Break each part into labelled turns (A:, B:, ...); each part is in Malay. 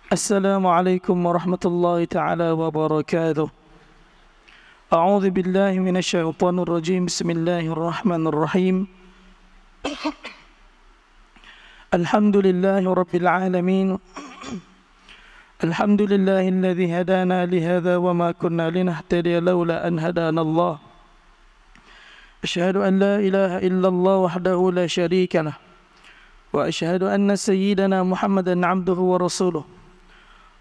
A: السلام عليكم ورحمة الله تعالى وبركاته. أعوذ بالله من الشيطان الرجيم. بسم الله الرحمن الرحيم. الحمد لله رب العالمين. الحمد لله الذي هدانا لهذا وما كنا لنهتدي لولا أن هدانا الله. أشهد أن لا إله إلا الله وحده لا شريك له، وأشهد أن سيدنا محمدا عبده ورسوله.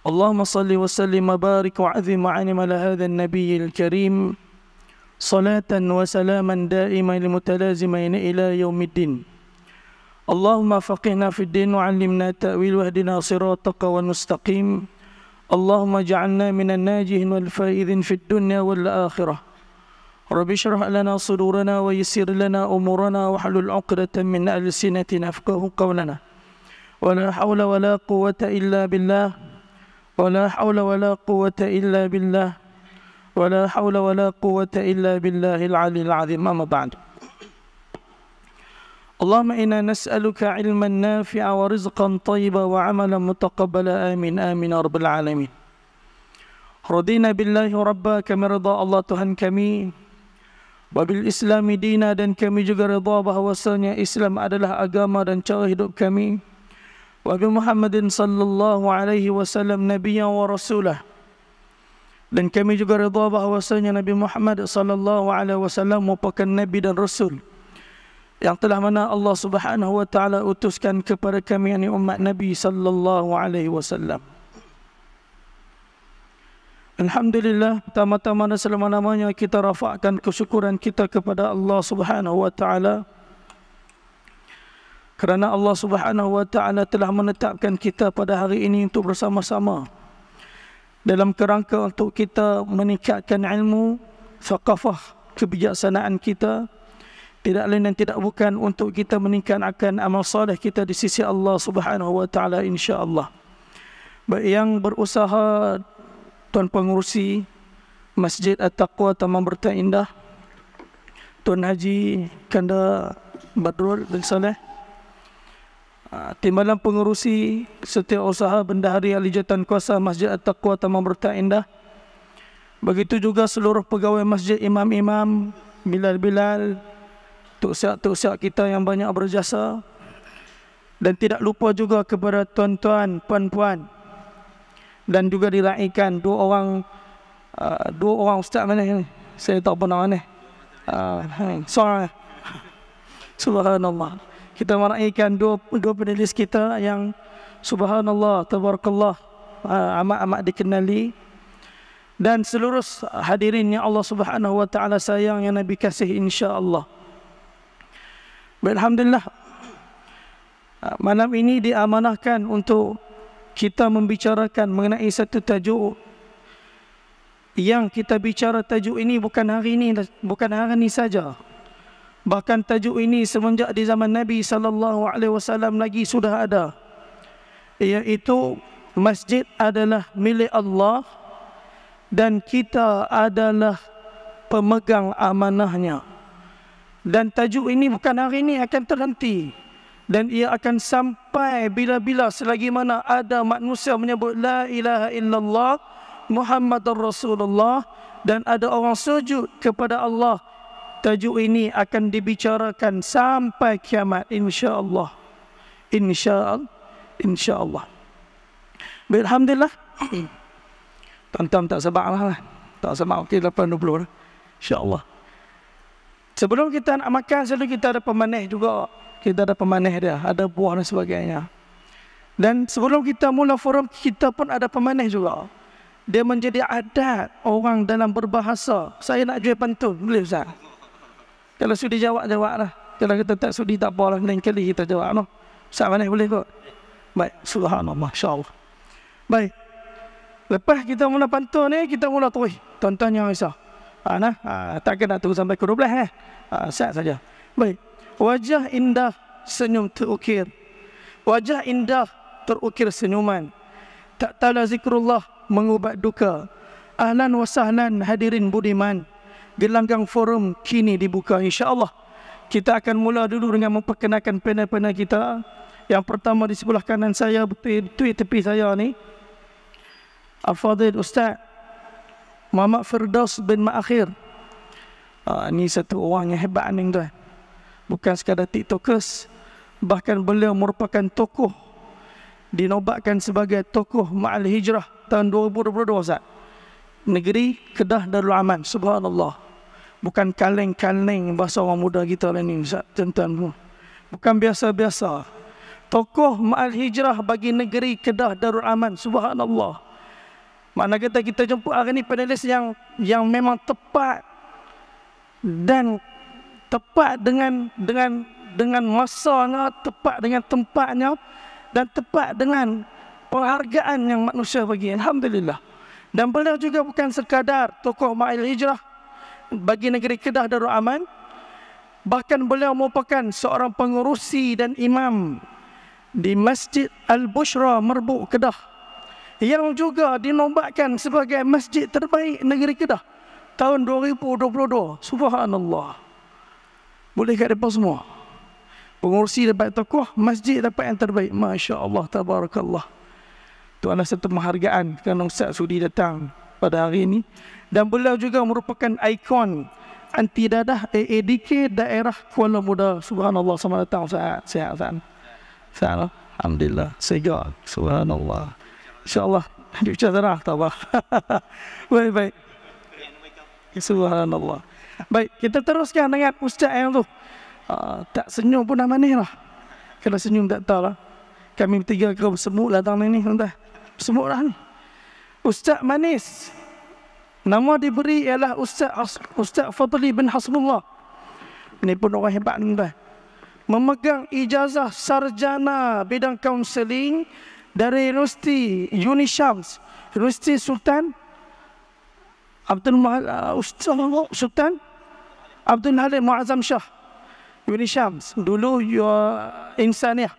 A: اللهم صل وسلم وبارك وعظم وعنم على هذا النبي الكريم صلاة وسلاما دائما متلازمين إلى يوم الدين. اللهم فقهنا في الدين وعلمنا التأويل واهدنا صراطك والمستقيم. اللهم اجعلنا من الناجين والفائزين في الدنيا والآخرة. رب اشرح لنا صدورنا ويسر لنا أمورنا واحلل عقدة من ألسنتنا يفقهوا قولنا. ولا حول ولا قوة إلا بالله. ولا حول ولا قوة إلا بالله. ولا حول ولا قوة إلا بالله العلي العظيم. أما بعد. اللهم إنا نسألك علما نافعا ورزقا طيبا وعملا متقبلا. آمين آمين يا رب العالمين. Radina billahi rabba, kami rida Allah Tuhan kami, wabil islami dina, dan kami juga rida bahawasanya Islam adalah agama dan cara hidup kami. Wabi Muhammadin sallallahu alaihi wasallam nabiyyan wa rasulah, dan kami juga rida bahawasanya Nabi Muhammad sallallahu alaihi wasallam merupakan nabi dan rasul yang telah mana Allah Subhanahu wa taala utuskan kepada kami, yakni umat Nabi sallallahu alaihi wasallam. Alhamdulillah, pertama-tama dan selama-lamanya kita rafa'kan kesyukuran kita kepada Allah Subhanahu wa taala, kerana Allah Subhanahu wa taala telah menetapkan kita pada hari ini untuk bersama-sama dalam kerangka untuk kita meningkatkan ilmu, thaqafah, kebijaksanaan kita, tidak lain dan tidak bukan untuk kita meningkatkan amal soleh kita di sisi Allah Subhanahu wa taala, insya-Allah. Baik yang berusaha, Tuan Pengurusi Masjid At-Taqwa Taman Berta Indah, Tuan Haji Kanda Badrul bin Saleh, Timbalan Pengurusi Setiausaha Bendahari Ahli Jawatankuasa Masjid At-Taqwa Taman Berta Indah, begitu juga seluruh pegawai masjid, imam-imam, bilal-bilal, tuk-siak kita yang banyak berjasa, dan tidak lupa juga kepada tuan-tuan, puan-puan, dan juga diraikan dua orang ustaz mana ni? Saya tak pernah mana. Sorry. Subhanallah. Kita meraikan dua penulis kita yang subhanallah, tabarakallah, amat-amat dikenali, dan seluruh hadirin yang Allah Subhanahu wa taala sayang, yang Nabi kasih, insya-Allah. Alhamdulillah, malam ini diamanahkan untuk kita membicarakan mengenai satu tajuk yang kita bicara. Tajuk ini bukan hari ini saja. Bahkan tajuk ini semenjak di zaman Nabi sallallahu alaihi wasallam lagi sudah ada, iaitu masjid adalah milik Allah dan kita adalah pemegang amanahnya. Dan tajuk ini bukan hari ini akan terhenti, dan ia akan sampai bila-bila selagi mana ada manusia menyebut la ilaha illallah Muhammadur Rasulullah dan ada orang sujud kepada Allah. Tajuk ini akan dibicarakan sampai kiamat, insya-Allah. Insya-Allah. Alhamdulillah. Tuan-tuan tak sabarlah. Tak sabar, okey 8:20 dah. Insya-Allah. Sebelum kita nak makan, selalu kita ada pemanis juga. Kita ada pemanis dia, ada buah dan sebagainya. Dan sebelum kita mula forum, kita pun ada pemanis juga. Dia menjadi adat orang dalam berbahasa. Saya nak jual pantun, boleh Ustaz? Kalau sudi jawab, jawablah. Kalau kita tak sudi, tak apalah, lain kali kita jawab. No? Ustaz mana boleh kot? Baik, subhanallah, insya-Allah. Baik. Lepas kita mula pantun ni, kita mula terus. Tuan-tuan yang risau. Takkan nak tunggu sampai ke 12 siap saja. Baik. Wajah indah, senyum terukir. Wajah indah, terukir senyuman. Tak tala zikrullah, mengubat duka. Ahlan wa sahlan, hadirin budiman. Gelanggang forum kini dibuka, insya-Allah. Kita akan mula dulu dengan memperkenalkan panel-panel kita. Yang pertama di sebelah kanan saya, betul tepi saya ni, Al-Fadhil Ustaz Muhammad Firdaus bin Ma'akhir. Ini satu orang yang hebat ni tuan. Bukan sekadar tiktokers, bahkan beliau merupakan tokoh, dinobatkan sebagai tokoh Ma'al Hijrah tahun 2022 Ustaz. Negeri Kedah Darul Aman. Subhanallah. Bukan kaleng-kaleng bahasa orang muda kita lah ni Ustaz, tuan-tuan. Bukan biasa-biasa. Tokoh Ma'al Hijrah bagi negeri Kedah Darul Aman. Subhanallah. Makna kata kita jumpa hari ni panelis yang memang tepat dan tepat dengan masanya, tepat dengan tempatnya, dan tepat dengan penghargaan yang manusia bagi. Alhamdulillah. Dan beliau juga bukan sekadar tokoh Ma'al Hijrah bagi negeri Kedah Darul Aman, bahkan beliau merupakan seorang pengurusi dan imam di Masjid Al-Bushra Merbuk Kedah, yang juga dinobatkan sebagai masjid terbaik negeri Kedah tahun 2022. Subhanallah. Boleh kat depan semua. Pengurusi dapat tokoh, masjid dapat yang terbaik. Masya Allah, tabarakallah. Itu adalah satu penghargaan kerana Ustaz sudi datang pada hari ini. Dan beliau juga merupakan ikon anti dadah AADK daerah Kuala Muda. Subhanallah, selamat datang Ustaz. Sihat Ustaz. Sihat. Alhamdulillah. Segar. Subhanallah. InsyaAllah bicara tabah. Baik. Subhanallah. Baik, kita teruskan dengan Ustaz yang tu. Tak senyum pun dah manis lah. Kalau senyum tak tahu lah. Kami bertiga kau bersemut datang ni tuan-tuan. Bersemut lah ni. Ustaz manis. Nama diberi ialah Ustaz Fadli bin Hasbullah. Ini pun orang hebat ni tuan. Memegang ijazah sarjana bidang kaunseling dari Universiti Unishams, Universiti Sultan Sultan Abdul Halim Muazzam Shah, Unishams, dulu Insaniah.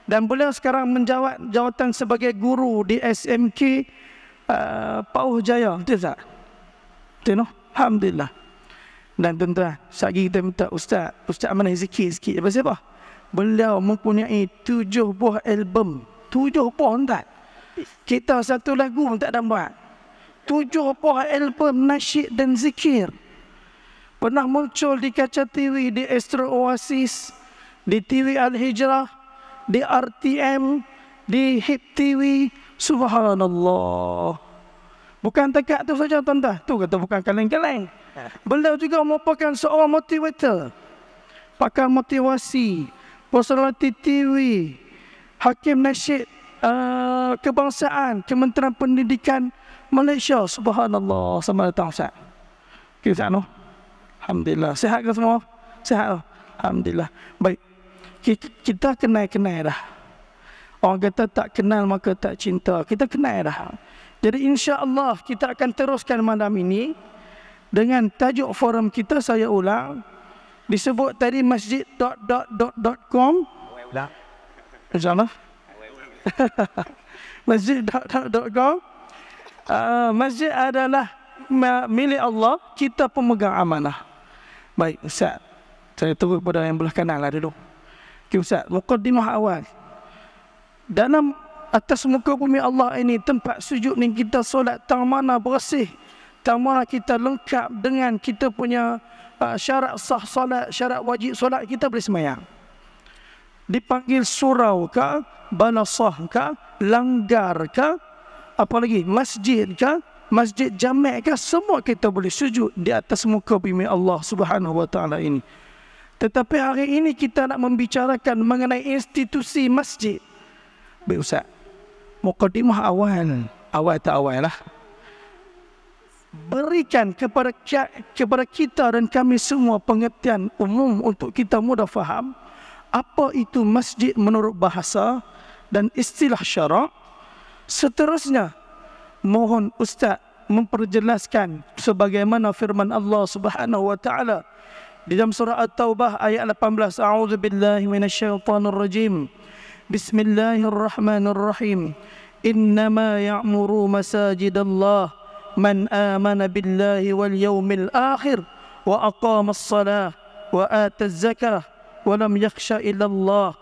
A: Dan beliau sekarang menjawat jawatan sebagai guru di SMK Pauh Jaya. Betul tak? Betul no? Alhamdulillah. Dan tuan-tuan, sekali kita minta Ustaz mana zikir sikit. Lepas apa? Beliau mempunyai 7 buah album. 7 buah tak? Kita satu lagu pun tak ada buat. 7 buah album nasyid dan zikir. Pernah muncul di kaca TV, di Astro Oasis, di TV Al-Hijrah, di RTM, di HIP TV. Subhanallah. Bukan takat tu saja tuan-tuan. Tu kata bukan kaleng-kaleng. Beliau juga merupakan seorang motivator, pakar motivasi, personality TV, Hakim Nasyid Kebangsaan Kementerian Pendidikan Malaysia. Subhanallah. Selamat datang Ustaz. Kita no. Alhamdulillah. Sihat ke semua? Sihat. Alhamdulillah. Baik. Kita kenal dah. Orang kata tak kenal maka tak cinta. Kita kenal dah. Jadi insya-Allah kita akan teruskan malam ini dengan tajuk forum kita, saya ulang, disebut tadi masjid.com. InsyaAllah. Masjid.com. Masjid adalah milik Allah, kita pemegang amanah. Baik Ustaz, saya turun pada yang belah kanan lah dulu. Okay Ustaz, muqaddimah awal. Dalam atas muka bumi Allah ini, tempat sujud ni kita solat tang mana bersih, tang mana kita lengkap dengan kita punya syarat sah solat, syarat wajib solat, kita boleh semayang. Dipanggil surau ke, balasah ke, langgar ke, apa lagi, masjid ke, masjid jamek ke, semua kita boleh sujud di atas muka bumi Allah Subhanahu wa taala ini. Tetapi hari ini kita nak membicarakan mengenai institusi masjid. Baik Ustaz, muqaddimah awal tak awal lah. Berikan kepada kita dan kami semua pengertian umum untuk kita mudah faham apa itu masjid menurut bahasa dan istilah syarak. Seterusnya, mohon Ustaz memperjelaskan sebagaimana firman Allah Subhanahu wa taala di dalam surah At-Taubah ayat 18. A'udzubillahi minasyaitonir rajim. Bismillahirrahmanirrahim. Innama ya'muru masajidallah man amana billahi wal yawmil akhir wa aqamas salah wa ataz zakah wa lam yakhsha illallah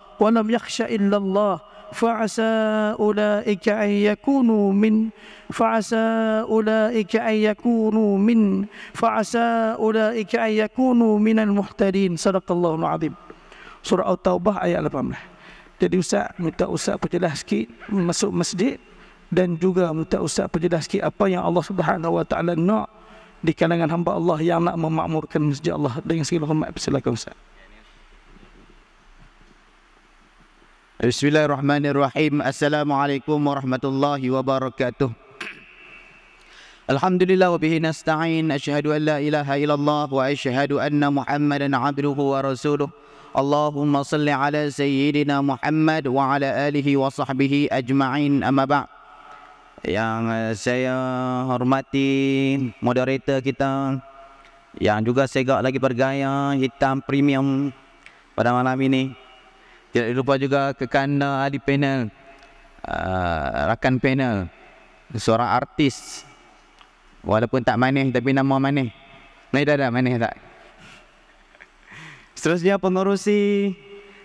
A: فعسى أولئك أن يكونوا من فعسى أولئك أن يكونوا من فعسى أولئك أن يكونوا من المهتدين. صدق الله العظيم. Surah At-Taubah ayat 18. Jadi Ustaz minta Ustaz perjelas sikit masuk masjid, dan juga minta Ustaz perjelas sikit apa yang Allah Subhanahu wa taala nak di kalangan hamba Allah yang nak memakmurkan masjid Allah. Dengan segala hormat silakan Ustaz.
B: Bismillahirrahmanirrahim. Assalamualaikum warahmatullahi wabarakatuh. Alhamdulillah wa bihi nasta'in. Asyhadu an la ilaha illallah wa asyhadu anna Muhammadan abduhu wa rasuluh. Allahumma salli ala sayyidina Muhammad wa ala alihi wa sahbihi ajma'in. Amma ba'. Yang saya hormati moderator kita, yang juga segak lagi bergaya hitam premium pada malam ini. Tidak lupa juga kekanda ahli panel, rakan panel, seorang artis walaupun tak manis tapi nama manis. Manis dah manis tak? Seterusnya pengurusi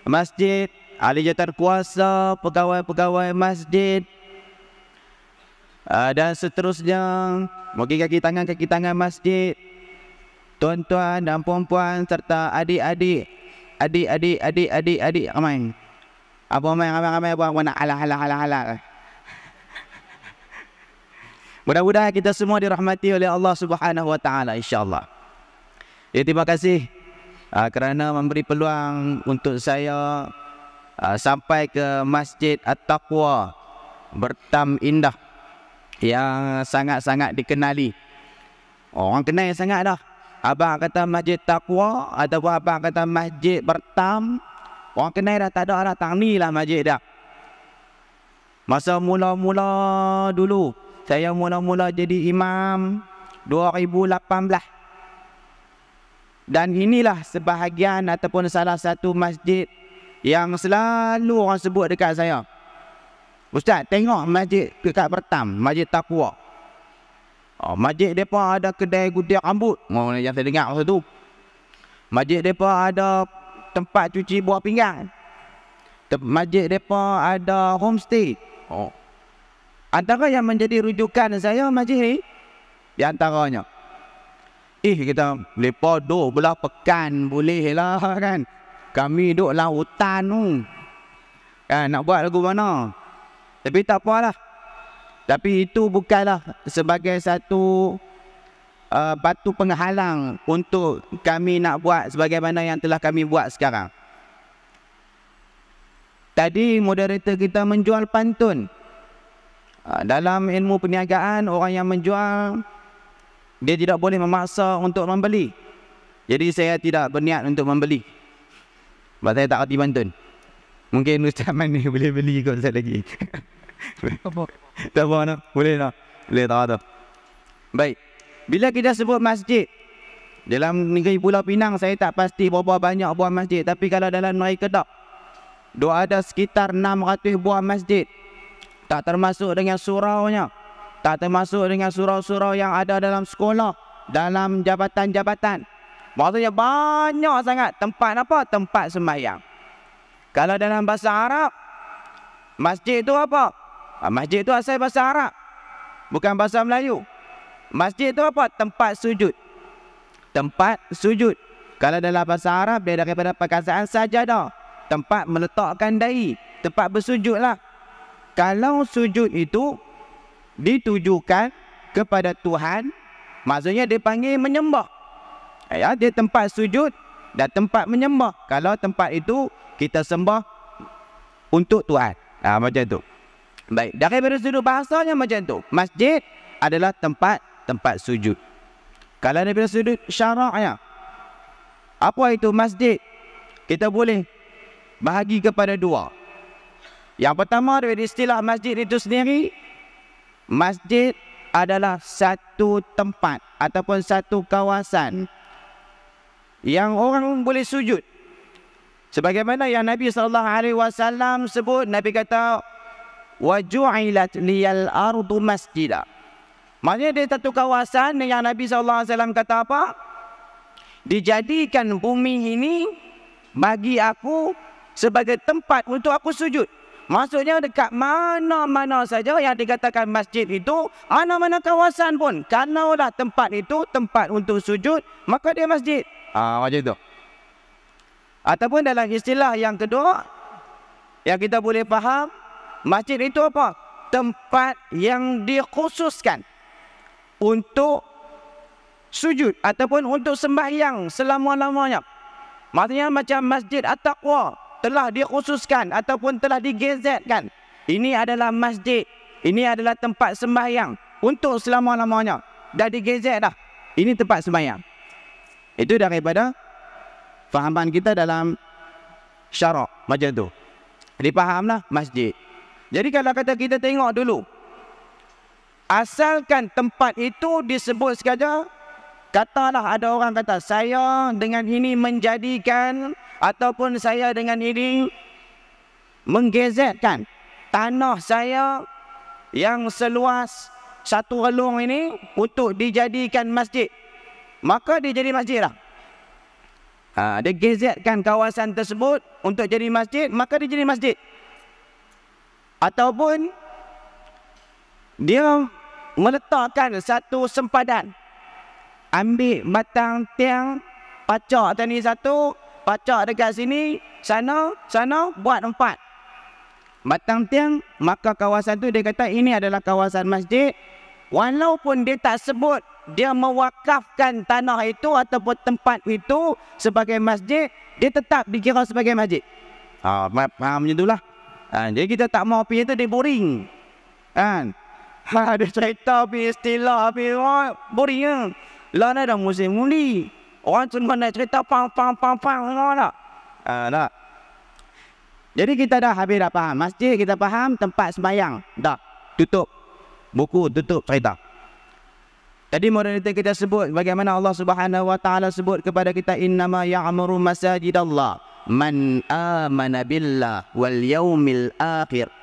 B: masjid, ahli jawatan kuasa, pegawai-pegawai masjid, dan seterusnya bagi kaki tangan masjid, tuan-tuan dan puan-puan serta adik-adik ramai. Apa ramai buat nak halah. Mudah-mudahan kita semua dirahmati oleh Allah Subhanahu wa taala insya-Allah. Ya, terima kasih kerana memberi peluang untuk saya sampai ke Masjid At-Taqwa Bertam Indah yang sangat-sangat dikenali. Orang kenal sangat dah. Abang kata Masjid Taqwa ataupun abang kata Masjid Bertam, orang kenal dah, tak ada dah, tangni lah masjid dah. Masa mula-mula dulu, saya mula-mula jadi imam 2018. Dan inilah sebahagian ataupun salah satu masjid yang selalu orang sebut dekat saya. Ustaz, tengok masjid dekat Bertam, Masjid Taqwa. Masjid mereka ada kedai gudik rambut. Yang saya dengar masa tu. Masjid mereka ada tempat cuci buah pinggan. Masjid mereka ada homestay. Antara yang menjadi rujukan saya masjid ni, di antaranya, kita mereka duduk belah pekan boleh lah kan. Kami duduk lah hutan tu. Kan, nak buat lagu mana. Tapi tak apalah. Tapi itu bukanlah sebagai satu batu penghalang untuk kami nak buat sebagaimana yang telah kami buat sekarang. Tadi moderator kita menjual pantun. Dalam ilmu perniagaan, orang yang menjual, dia tidak boleh memaksa untuk membeli. Jadi saya tidak berniat untuk membeli. Sebab saya tak kerti pantun. Mungkin Ustaz mana boleh beli kot saya lagi. Tak apa nak? Boleh tak? Boleh tak ada. Baik. Bila kita sebut masjid, dalam negeri Pulau Pinang saya tak pasti berapa banyak buah masjid, tapi kalau dalam negeri Kedah, ada sekitar 600 buah masjid. Tak termasuk dengan suraunya. Tak termasuk dengan surau-surau yang ada dalam sekolah, dalam jabatan-jabatan. Maksudnya banyak sangat tempat apa? Tempat sembahyang. Kalau dalam bahasa Arab, masjid itu apa? Masjid itu asal bahasa Arab, bukan bahasa Melayu. Masjid itu apa? Tempat sujud. Tempat sujud. Kalau dalam bahasa Arab, dia daripada perkataan sajadah, tempat meletakkan dahi, tempat bersujudlah. Kalau sujud itu ditujukan kepada Tuhan, maksudnya dia panggil menyembah. Ya, dia tempat sujud dan tempat menyembah. Kalau tempat itu kita sembah untuk Tuhan. Macam tu. Baik, daripada sudut bahasanya macam tu. Masjid adalah tempat sujud. Kalau daripada sudut syaraknya, apa itu masjid? Kita boleh bahagi kepada dua. Yang pertama, dari istilah masjid itu sendiri, masjid adalah satu tempat ataupun satu kawasan yang orang boleh sujud. Sebagaimana yang Nabi SAW sebut, Nabi kata, وَجُعِلَتْ لِيَ الْأَرْضُ مَسْجِدًا. Maksudnya dia satu kawasan yang Nabi SAW kata apa? Dijadikan bumi ini bagi aku sebagai tempat untuk aku sujud. Maksudnya dekat mana-mana saja yang dikatakan masjid itu, mana-mana kawasan pun, kalaulah tempat itu tempat untuk sujud, maka dia masjid. Macam itu. Ataupun dalam istilah yang kedua, yang kita boleh faham, masjid itu apa? Tempat yang dikhususkan untuk sujud ataupun untuk sembahyang selama-lamanya. Maksudnya macam Masjid At-Taqwa telah dikhususkan ataupun telah digezetkan. Ini adalah masjid. Ini adalah tempat sembahyang untuk selama-lamanya. Dah digezet dah. Ini tempat sembahyang. Itu daripada fahaman kita dalam syarak macam tu. Dipahamlah masjid. Jadi kalau kata kita tengok dulu, asalkan tempat itu disebut saja, katalah ada orang kata, saya dengan ini menjadikan ataupun saya dengan ini menggezetkan tanah saya yang seluas 1 relung ini untuk dijadikan masjid. Maka dia jadi masjid lah. Dia gezetkan kawasan tersebut untuk jadi masjid, maka dia jadi masjid. Ataupun dia meletakkan satu sempadan, ambil batang tiang, pacak tadi satu, pacak dekat sini, sana, buat 4 batang tiang, maka kawasan tu dia kata ini adalah kawasan masjid. Walaupun dia tak sebut dia mewakafkan tanah itu ataupun tempat itu sebagai masjid, dia tetap dikira sebagai masjid. Faham macam itulah. Jadi kita tak mau pergi itu, dia boring. Kan? Ada cerita, istilah, boring kan? Lah ada musim muli. Orang cuma nak cerita pang tak? Tak. Jadi kita dah habis dah faham masjid, kita faham tempat sembahyang. Dah, tutup buku, tutup cerita. Tadi moderator kita sebut bagaimana Allah Subhanahu wa taala sebut kepada kita, innama ya'muru masajidallah man amana billah wal yaumil akhir.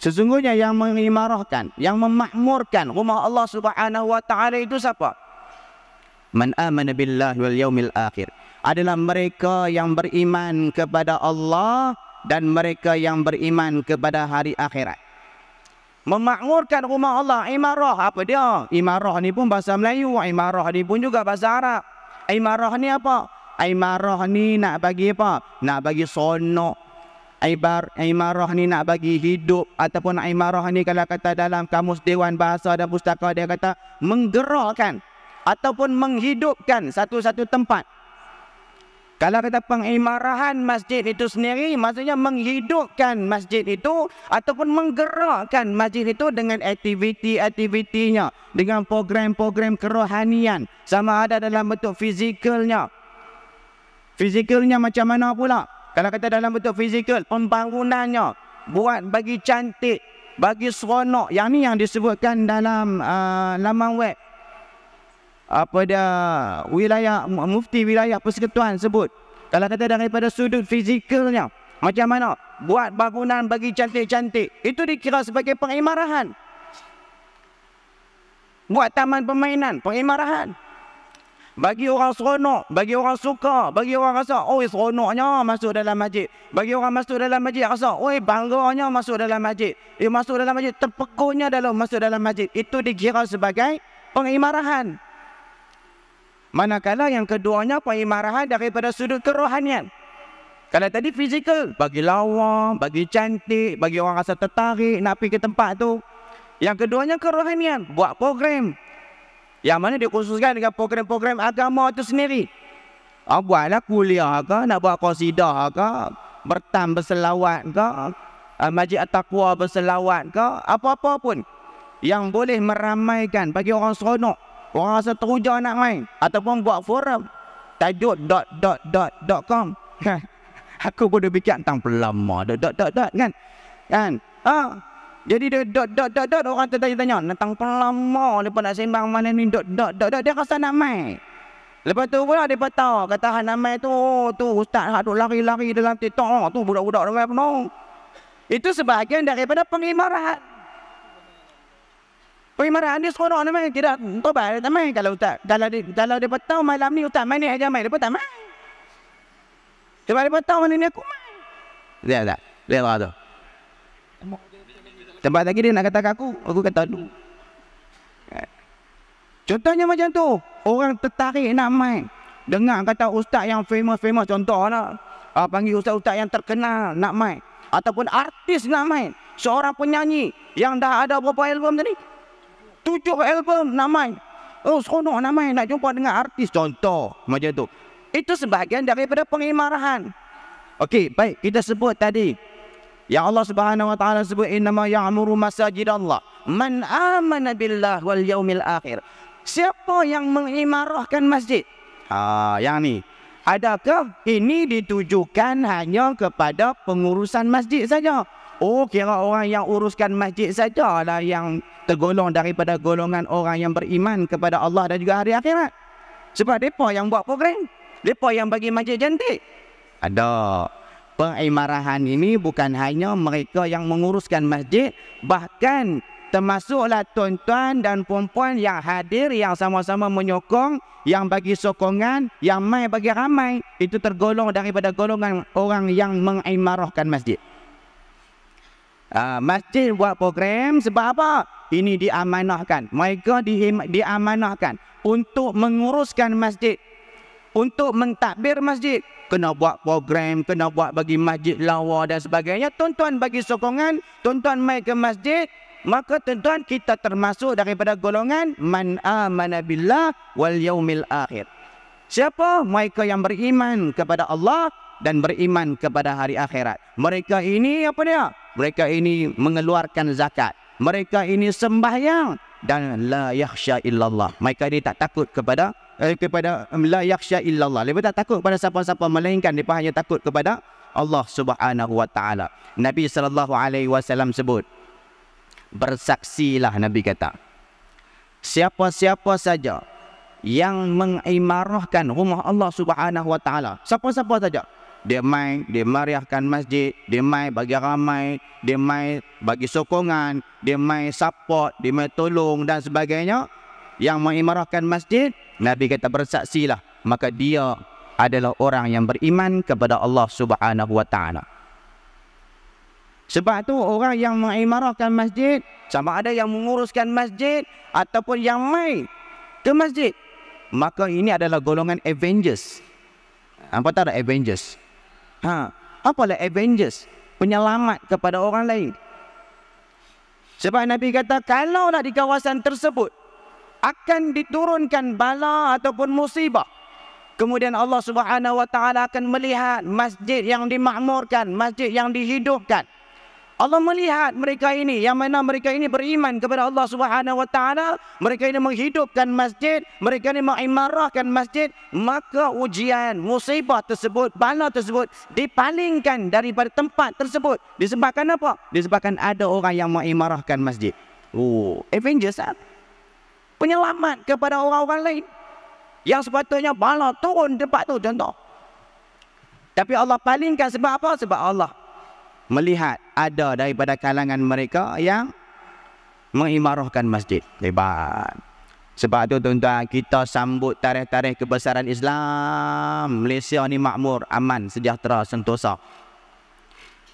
B: Sesungguhnya yang mengimarahkan, yang memakmurkan rumah Allah Subhanahu wa taala itu siapa? Man amana billah wal yaumil akhir. Adalah mereka yang beriman kepada Allah dan mereka yang beriman kepada hari akhirat. Memakmurkan rumah Allah, imarah apa dia? Imarah ni pun bahasa Melayu, imarah ni pun juga bahasa Arab. Imarah ni apa? Imarah ni nak bagi apa? Nak bagi sonok. Imarah ni nak bagi hidup, ataupun imarah ni kalau kata dalam kamus Dewan Bahasa dan Pustaka dia kata menggerakkan ataupun menghidupkan satu-satu tempat. Kalau kata pengimarahan masjid itu sendiri, maksudnya menghidupkan masjid itu ataupun menggerakkan masjid itu dengan aktiviti-aktivitinya, dengan program-program kerohanian, sama ada dalam bentuk fizikalnya. Fizikalnya macam mana pula? Kalau kata dalam bentuk fizikal, pembangunannya, buat bagi cantik, bagi seronok. Yang ni yang disebutkan dalam laman web apa dia, wilayah mufti wilayah persekutuan sebut. Kalau kata daripada sudut fizikalnya, macam mana buat bangunan bagi cantik-cantik, itu dikira sebagai pengimarahan. Buat taman permainan, pengimarahan. Bagi orang seronok, bagi orang suka, bagi orang rasa, oh seronoknya masuk dalam masjid. Bagi orang masuk dalam masjid rasa, oh bangganya masuk dalam masjid. Masuk dalam masjid, terpegunya dalam masuk dalam masjid. Itu dikira sebagai pengimarahan. Manakala yang keduanya pengimarahan daripada sudut kerohanian. Kalau tadi fizikal, bagi lawa, bagi cantik, bagi orang rasa tertarik nak pergi ke tempat tu. Yang keduanya kerohanian, buat program. Yang mana dikhususkan dengan program-program agama itu sendiri. Buatlah kuliah ke, nak buat qasidah ke, bertam berselawat ke, Masjid At-Taqwa berselawat ke, apa-apa pun yang boleh meramaikan bagi orang seronok, orang rasa teruja nak main, ataupun buat forum tajuk .com. Aku pun dah fikir tentang pelama kan. Jadi orang tertanya-tanya tentang pelama, lepas nak sembang mana ni dia rasa nak main. Lepas tu pula dia tahu kata nak main tu ustaz hak duk lari-lari dalam TikTok tu, budak-budak ramai penuh. Itu sebahagian daripada pengimarahan. Pengimarahan dia seronok ni main, tidak tobat tak main. Kalau ustaz, kalau dia tahu malam ni ustaz main ni aja main, dia tak main. Sebab dia tahu mana ni aku main. Lihat tak? Lihat orang tu. Tempat lagi dia nak kata kat aku kata dulu. Contohnya macam tu. Orang tertarik nak main. Dengar kata ustaz yang famous, contoh lah. Panggil ustaz-ustaz yang terkenal nak main. Ataupun artis nak main. Seorang penyanyi yang dah ada berapa album tadi? 7 album nak main. Oh, seronok nak main, nak jumpa dengan artis. Contoh macam tu. Itu sebahagian daripada pengimarahan. Okey, baik. Kita sebut tadi. Yang Allah Subhanahu Wa Taala sebut innama ya'muru masajidallah man amana billah wal yaumil akhir. Siapa yang mengimarahkan masjid? Yang ni. Adakah ini ditujukan hanya kepada pengurusan masjid saja? Oh, kira orang yang uruskan masjid sajalah yang tergolong daripada golongan orang yang beriman kepada Allah dan juga hari akhirat. Sebab mereka yang buat program. Mereka yang bagi masjid cantik. Ada. Pengimarahan ini bukan hanya mereka yang menguruskan masjid, bahkan termasuklah tuan-tuan dan puan-puan yang hadir, yang sama-sama menyokong, yang bagi sokongan, yang mai bagi ramai. Itu tergolong daripada golongan orang yang mengimarahkan masjid. Masjid buat program sebab apa? Ini diamanahkan. Mereka diamanahkan untuk menguruskan masjid, untuk mentadbir masjid. Kena buat program, kena buat bagi masjid lawa dan sebagainya. Tuan-tuan bagi sokongan, tuan-tuan mai ke masjid, maka tuan-tuan kita termasuk daripada golongan man amana billah wal yaumil akhir. Siapa? Mereka yang beriman kepada Allah dan beriman kepada hari akhirat. Mereka ini apa dia? Mereka ini mengeluarkan zakat. Mereka ini sembahyang dan la yakhsha illallah. Mereka ini tak takut kepada la yakhsha illallah. Mereka tak takut kepada siapa-siapa melainkan mereka hanya takut kepada Allah Subhanahu Wa Taala. Nabi sallallahu alaihi wasallam sebut, bersaksilah Nabi kata, siapa-siapa saja yang mengimarahkan rumah Allah Subhanahu Wa Taala, siapa-siapa saja, dia mai, dia meriahkan masjid, dia mai bagi ramai, dia mai bagi sokongan, dia mai support, dia mai tolong dan sebagainya, yang mengimarahkan masjid, Nabi kata bersaksilah, maka dia adalah orang yang beriman kepada Allah Subhanahu Wa Taala. Sebab tu orang yang mengimarahkan masjid, sama ada yang menguruskan masjid ataupun yang mai ke masjid, maka ini adalah golongan Avengers. Apa tahu Avengers? Apalah Avengers? Penyelamat kepada orang lain. Sebab Nabi kata kalau nak di kawasan tersebut akan diturunkan bala ataupun musibah, kemudian Allah Subhanahu Wa Taala akan melihat masjid yang dimakmurkan, masjid yang dihidupkan. Allah melihat mereka ini, yang mana mereka ini beriman kepada Allah Subhanahu Wa Taala, mereka ini menghidupkan masjid, mereka ini mengimarahkan masjid, maka ujian, musibah tersebut, bala tersebut dipalingkan daripada tempat tersebut. Disebabkan apa? Disebabkan ada orang yang mengimarahkan masjid. Oh, Avengers, penyelamat kepada orang-orang lain yang sepatutnya bala turun tempat tu, contoh. Tapi Allah palingkan sebab apa? Sebab Allah melihat ada daripada kalangan mereka yang mengimarahkan masjid. Hebat. Sebab tu tuan-tuan, kita sambut tarikh-tarikh kebesaran Islam. Malaysia ni makmur, aman, sejahtera, sentosa.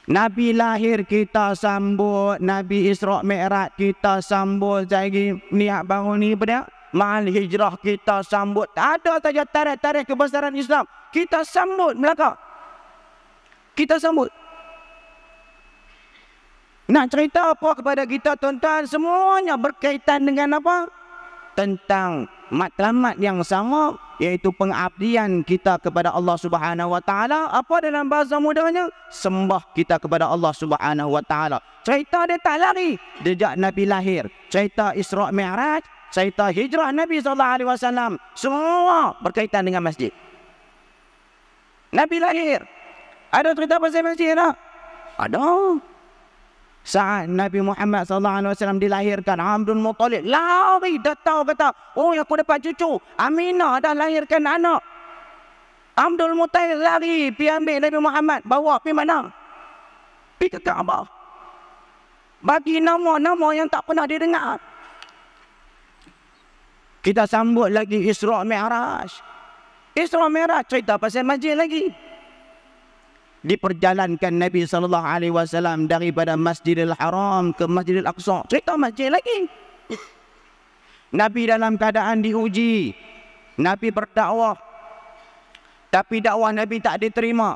B: Nabi lahir kita sambut, Nabi Isra' Mi'raj kita sambut, lagi niat baru ni pada Ma'al Hijrah kita sambut. Ada saja tarikh-tarikh kebesaran Islam, kita sambut Melaka. Kita sambut. Nak cerita apa kepada kita tuan-tuan? Semuanya berkaitan dengan apa? Tentang matlamat yang sama, iaitu pengabdian kita kepada Allah Subhanahu Wa Taala. Apa dalam bahasa mudahnya? Sembah kita kepada Allah Subhanahu Wa Taala. Cerita dia tak lari sejak Nabi lahir. Cerita Isra' Mi'raj, cerita hijrah Nabi SAW, semua berkaitan dengan masjid. Nabi lahir, ada cerita pasal masjid tak? Ada. Saat Nabi Muhammad SAW dilahirkan, Abdul Muttalib lari, dah tahu kata, oh aku dapat cucu, Aminah dah lahirkan anak. Abdul Muttalib lari pergi ambil Nabi Muhammad, bawa pergi mana? Pergi ke Kaabah. Bagi nama-nama yang tak pernah didengar. Kita sambut lagi Isra' Mi'raj. Isra' Mi'raj cerita pasal masjid lagi. diperjalankan Nabi SAW daripada Masjidil Haram ke Masjidil Aqsa. Cerita masjid lagi. Nabi dalam keadaan diuji. Nabi berdakwah. Tapi dakwah Nabi tak diterima.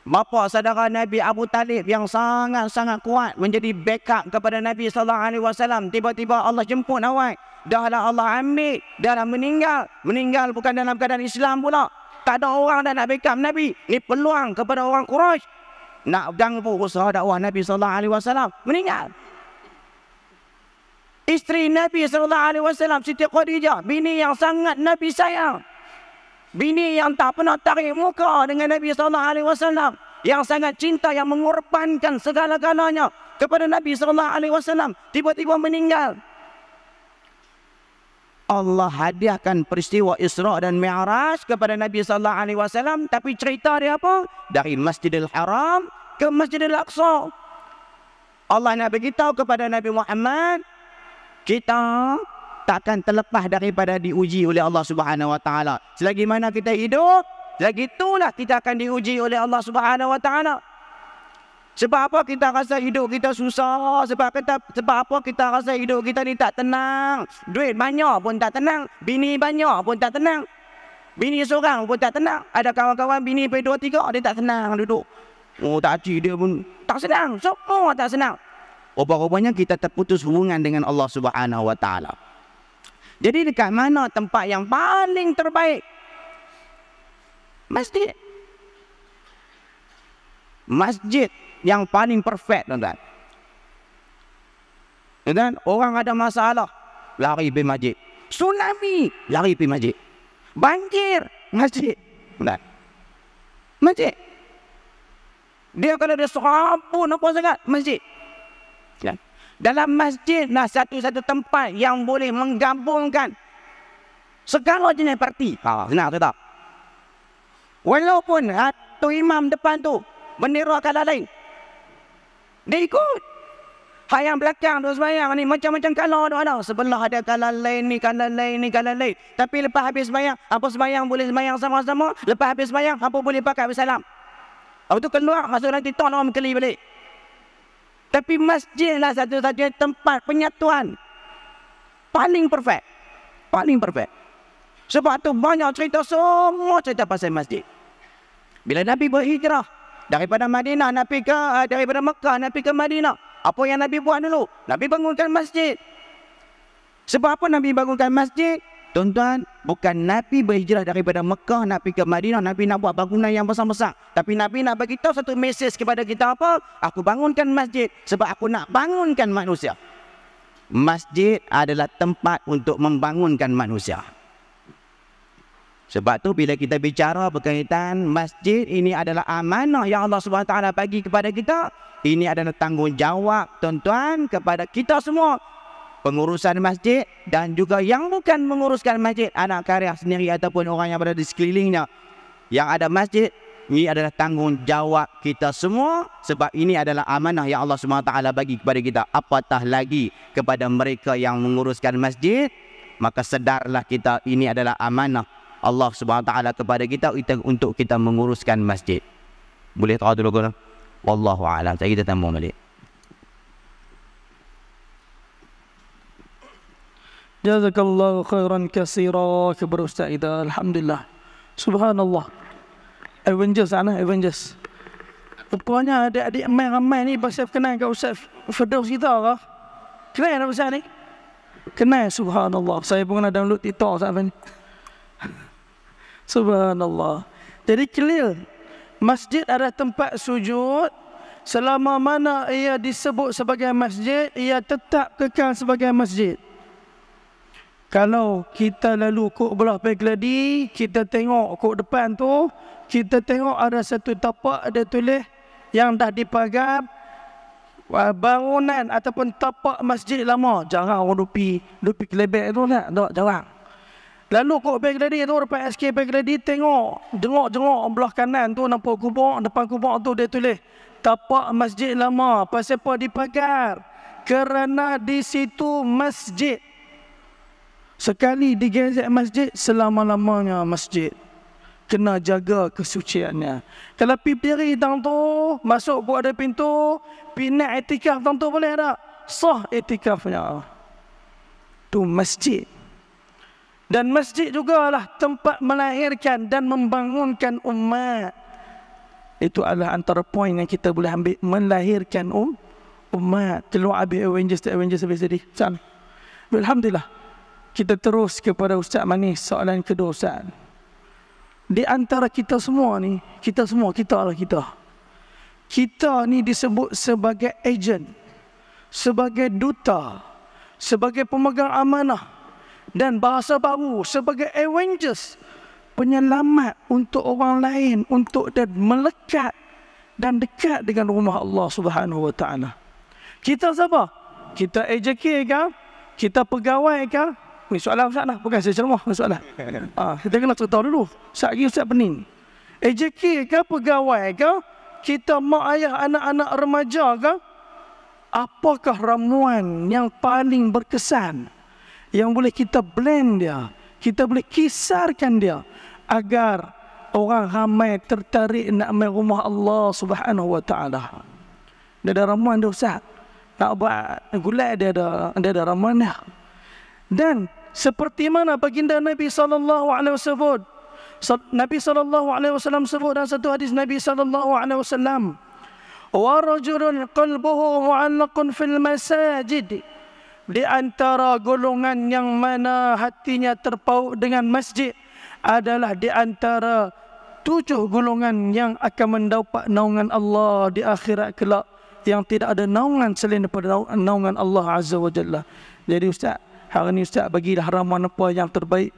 B: Bapa saudara Nabi Abu Talib yang sangat-sangat kuat menjadi backup kepada Nabi SAW. Tiba-tiba Allah jemput awak. Dahlah Allah ambil. Dahlah meninggal. Meninggal bukan dalam keadaan Islam pula. Tak ada orang dah nak backup Nabi. Ini peluang kepada orang Quraisy nak ganggu usaha dakwah Nabi SAW. Meninggal. Isteri Nabi SAW, Siti Khadijah, bini yang sangat Nabi sayang. Bini yang tak pernah tarik muka dengan Nabi SAW. Yang sangat cinta, yang mengorbankan segala-galanya kepada Nabi SAW. Tiba-tiba meninggal. Allah hadiahkan peristiwa Isra dan Mi'raj kepada Nabi SAW. Tapi cerita dia apa? Dari Masjidil Haram ke Masjidil Aqsa. Allah nak beritahu kepada Nabi Muhammad, kita takkan terlepas daripada diuji oleh Allah Subhanahu Wa Taala. Selagi mana kita hidup, selagi itulah kita akan diuji oleh Allah Subhanahu Wa Taala. Sebab apa kita rasa hidup kita susah? Sebab apa kita rasa hidup kita ni tak tenang? Duit banyak pun tak tenang. Bini banyak pun tak tenang. Bini seorang pun tak tenang. Ada kawan-kawan bini pergi 2-3, dia tak tenang duduk. Oh, tak cik dia pun tak senang. Semua tak senang. Rupa-rupanya kita terputus hubungan dengan Allah Subhanahu Wa Taala. Jadi dekat mana tempat yang paling terbaik? Masjid. Masjid yang paling perfect, tuan-tuan. Dan orang ada masalah, lari pergi masjid. Tsunami, lari pergi masjid. Banjir, masjid. Tuan-tuan. Masjid. Dia kalau dia serabut apa sangat, masjid. Dan dalam masjid lah satu-satu tempat yang boleh menggabungkan segala jenis parti. Senang tu tak? Walaupun tu imam depan tu bendera kalah lain, dia ikut. Hak yang belakang tu sembahyang ni macam-macam kalah tu ada. Sebelah ada kalah lain ni, kalah lain ni, kalah lain. Tapi lepas habis sembahyang, apa sembahyang boleh sembahyang sama-sama. Lepas habis sembahyang, apa boleh pakai bersalam. Lepas tu keluar, masuk dalam TikTok, orang keli balik. Tapi masjid lah satu-satunya tempat penyatuan paling perfect. Paling perfect. Sebab tu banyak cerita, semua cerita pasal masjid. Bila Nabi berhijrah daripada Madinah, daripada Mekah, Nabi ke Madinah, apa yang Nabi buat dulu? Nabi bangunkan masjid. Sebab apa Nabi bangunkan masjid? Tuan-tuan, bukan Nabi berhijrah daripada Mekah, Nabi ke Madinah, Nabi nak buat bangunan yang besar-besar. Tapi Nabi nak bagi tahu satu mesej kepada kita apa? Aku bangunkan masjid sebab aku nak bangunkan manusia. Masjid adalah tempat untuk membangunkan manusia. Sebab tu bila kita bicara berkaitan masjid, ini adalah amanah yang Allah SWT bagi kepada kita. Ini adalah tanggungjawab, tuan-tuan, kepada kita semua. Pengurusan masjid dan juga yang bukan menguruskan masjid, anak karya sendiri ataupun orang yang berada di sekelilingnya yang ada masjid, ini adalah tanggungjawab kita semua. Sebab ini adalah amanah yang Allah SWT bagi kepada kita. Apatah lagi kepada mereka yang menguruskan masjid, maka sedarlah kita ini adalah amanah Allah SWT kepada kita untuk kita menguruskan masjid. Boleh tahu dulu kan? Wallahu a'lam. Kita tambah balik.
A: Jazakallahu khairan katsira kepada Ustaz Ida. Alhamdulillah. Subhanallah. Avengers ana, Avengers. Rupanya adik-adik ramai ni pasal kenal kat Ustaz Firdaus kita ke? Kenal tak Ustaz ni? Kenal, subhanallah. Saya pun kena download TikTok Ustaz ni. Subhanallah. Jadi clear, masjid adalah tempat sujud. Selama mana ia disebut sebagai masjid, ia tetap kekal sebagai masjid. Kalau kita lalu kok belah Pegladi, kita tengok kok depan tu, kita tengok ada satu tapak ada tulis yang dah dipagar bangunan ataupun tapak masjid lama. Jarang orang dupi kelebek tu nak, tak jarang. Lalu kok Pegladi tu, depan SK Pegladi, tengok, jengok belah kanan tu nampak kubur, depan kubur tu dia tulis tapak masjid lama. Pasal apa dipagar? Kerana di situ masjid. Sekali digezek masjid, selama-lamanya masjid. kena jaga kesuciannya. Kalau pi diri tang tu, masuk buat ada pintu, pinat etikaf tang tu boleh tak? Sah etikafnya. Tu masjid. Dan masjid jugalah tempat melahirkan dan membangunkan umat. Itu adalah antara poin yang kita boleh ambil, melahirkan umat. Keluar habis Avengers habis tadi. Alhamdulillah. Kita terus kepada Ustaz Manis, soalan kedua Ustaz. Di antara kita semua ni, kita ni disebut sebagai ejen, sebagai duta, sebagai pemegang amanah, dan bahasa baru sebagai Avengers, penyelamat untuk orang lain, untuk dan melekat dan dekat dengan rumah Allah Subhanahu wa taala. Kita siapa? Kita AJK ke? Kita pegawai ke? Ni soalan Ustaz lah, bukan saya ceramah, soalan. Kita kena tahu dulu. Ustaz lagi Ustaz pening. AJK ke pegawai ke? Kita mak ayah anak-anak remaja ke? Apakah ramuan yang paling berkesan yang boleh kita blend dia, kita boleh kisarkan dia agar orang ramai tertarik nak mai rumah Allah Subhanahu wa taala? Dia ada ramuan dia Ustaz. Nak buat gulai dia ada ramuan dia. Dan seperti mana baginda Nabi sallallahu alaihi wasallam, Nabi sallallahu alaihi wasallam sebut dalam satu hadis Nabi sallallahu alaihi wasallam, wa rajulun qalbuhu mu'allaqun fil masajid. Di antara golongan yang mana hatinya terpaut dengan masjid adalah di antara 7 golongan yang akan mendapat naungan Allah di akhirat kelak, yang tidak ada naungan selain daripada naungan Allah Azza wa Jalla. Jadi Ustaz, hari ini Ustaz bagilah ramuan apa yang terbaik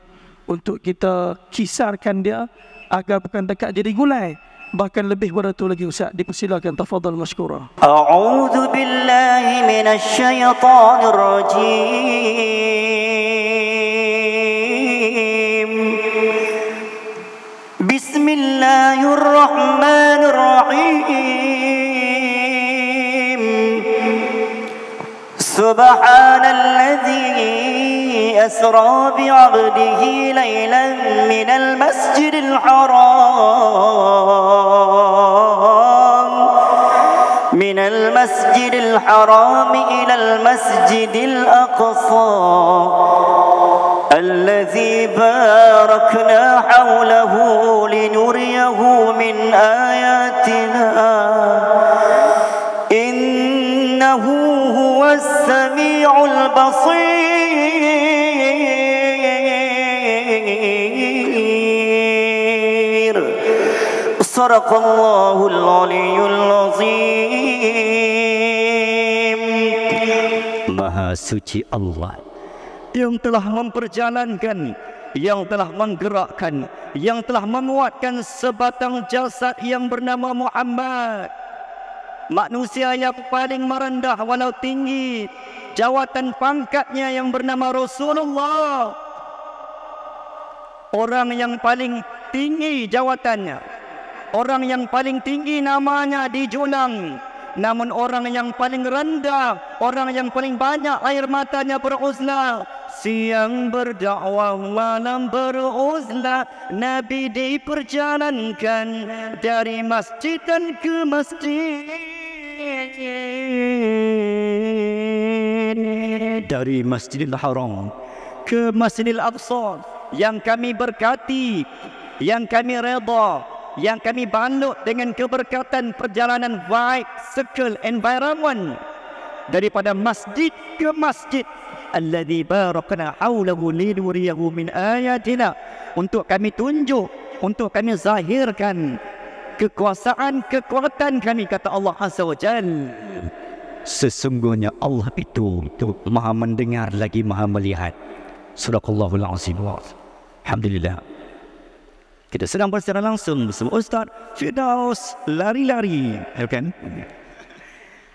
A: untuk kita kisarkan dia agar bukan dekat jadi gulai, bahkan lebih pada itu lagi Ustaz. Dipersilakan, tafadhal masykurah.
C: A'udzu billahi minasy syaithanir rajim. Bismillahirrahmanirrahim. Subhanalladzi أسرى بعبده ليلا من المسجد الحرام إلى المسجد الأقصى الذي باركنا حوله لنريه من آياتنا إنه هو السميع البصير. Sadaqallahul Aliyyul Azim. Maha suci Allah yang telah memperjalankan, yang telah menggerakkan, yang telah menguatkan sebatang jasad yang bernama Muhammad, manusia yang paling merendah walau tinggi jawatan pangkatnya yang bernama Rasulullah, orang yang paling tinggi jawatannya, orang yang paling tinggi namanya dijunang, namun orang yang paling rendah, orang yang paling banyak air matanya beruzlah, siang berdakwah malam beruzlah, Nabi diperjalankan dari masjid dan ke masjid, dari Masjidil Haram ke Masjidil Aqsa, yang kami berkati, yang kami redha, yang kami balut dengan keberkatan perjalanan bicycle environment daripada masjid ke masjid, alladzi barakna haulahu linuriyahu min ayatina, untuk kami tunjuk, untuk kami zahirkan kekuasaan kekuatan kami, kata Allah Azza wa Jalla. Sesungguhnya Allah itu maha mendengar lagi maha melihat. Sadaqallahul azim. Alhamdulillah. Kita sedang bersecara langsung bersama Ustaz Firdaus lari-lari, kan?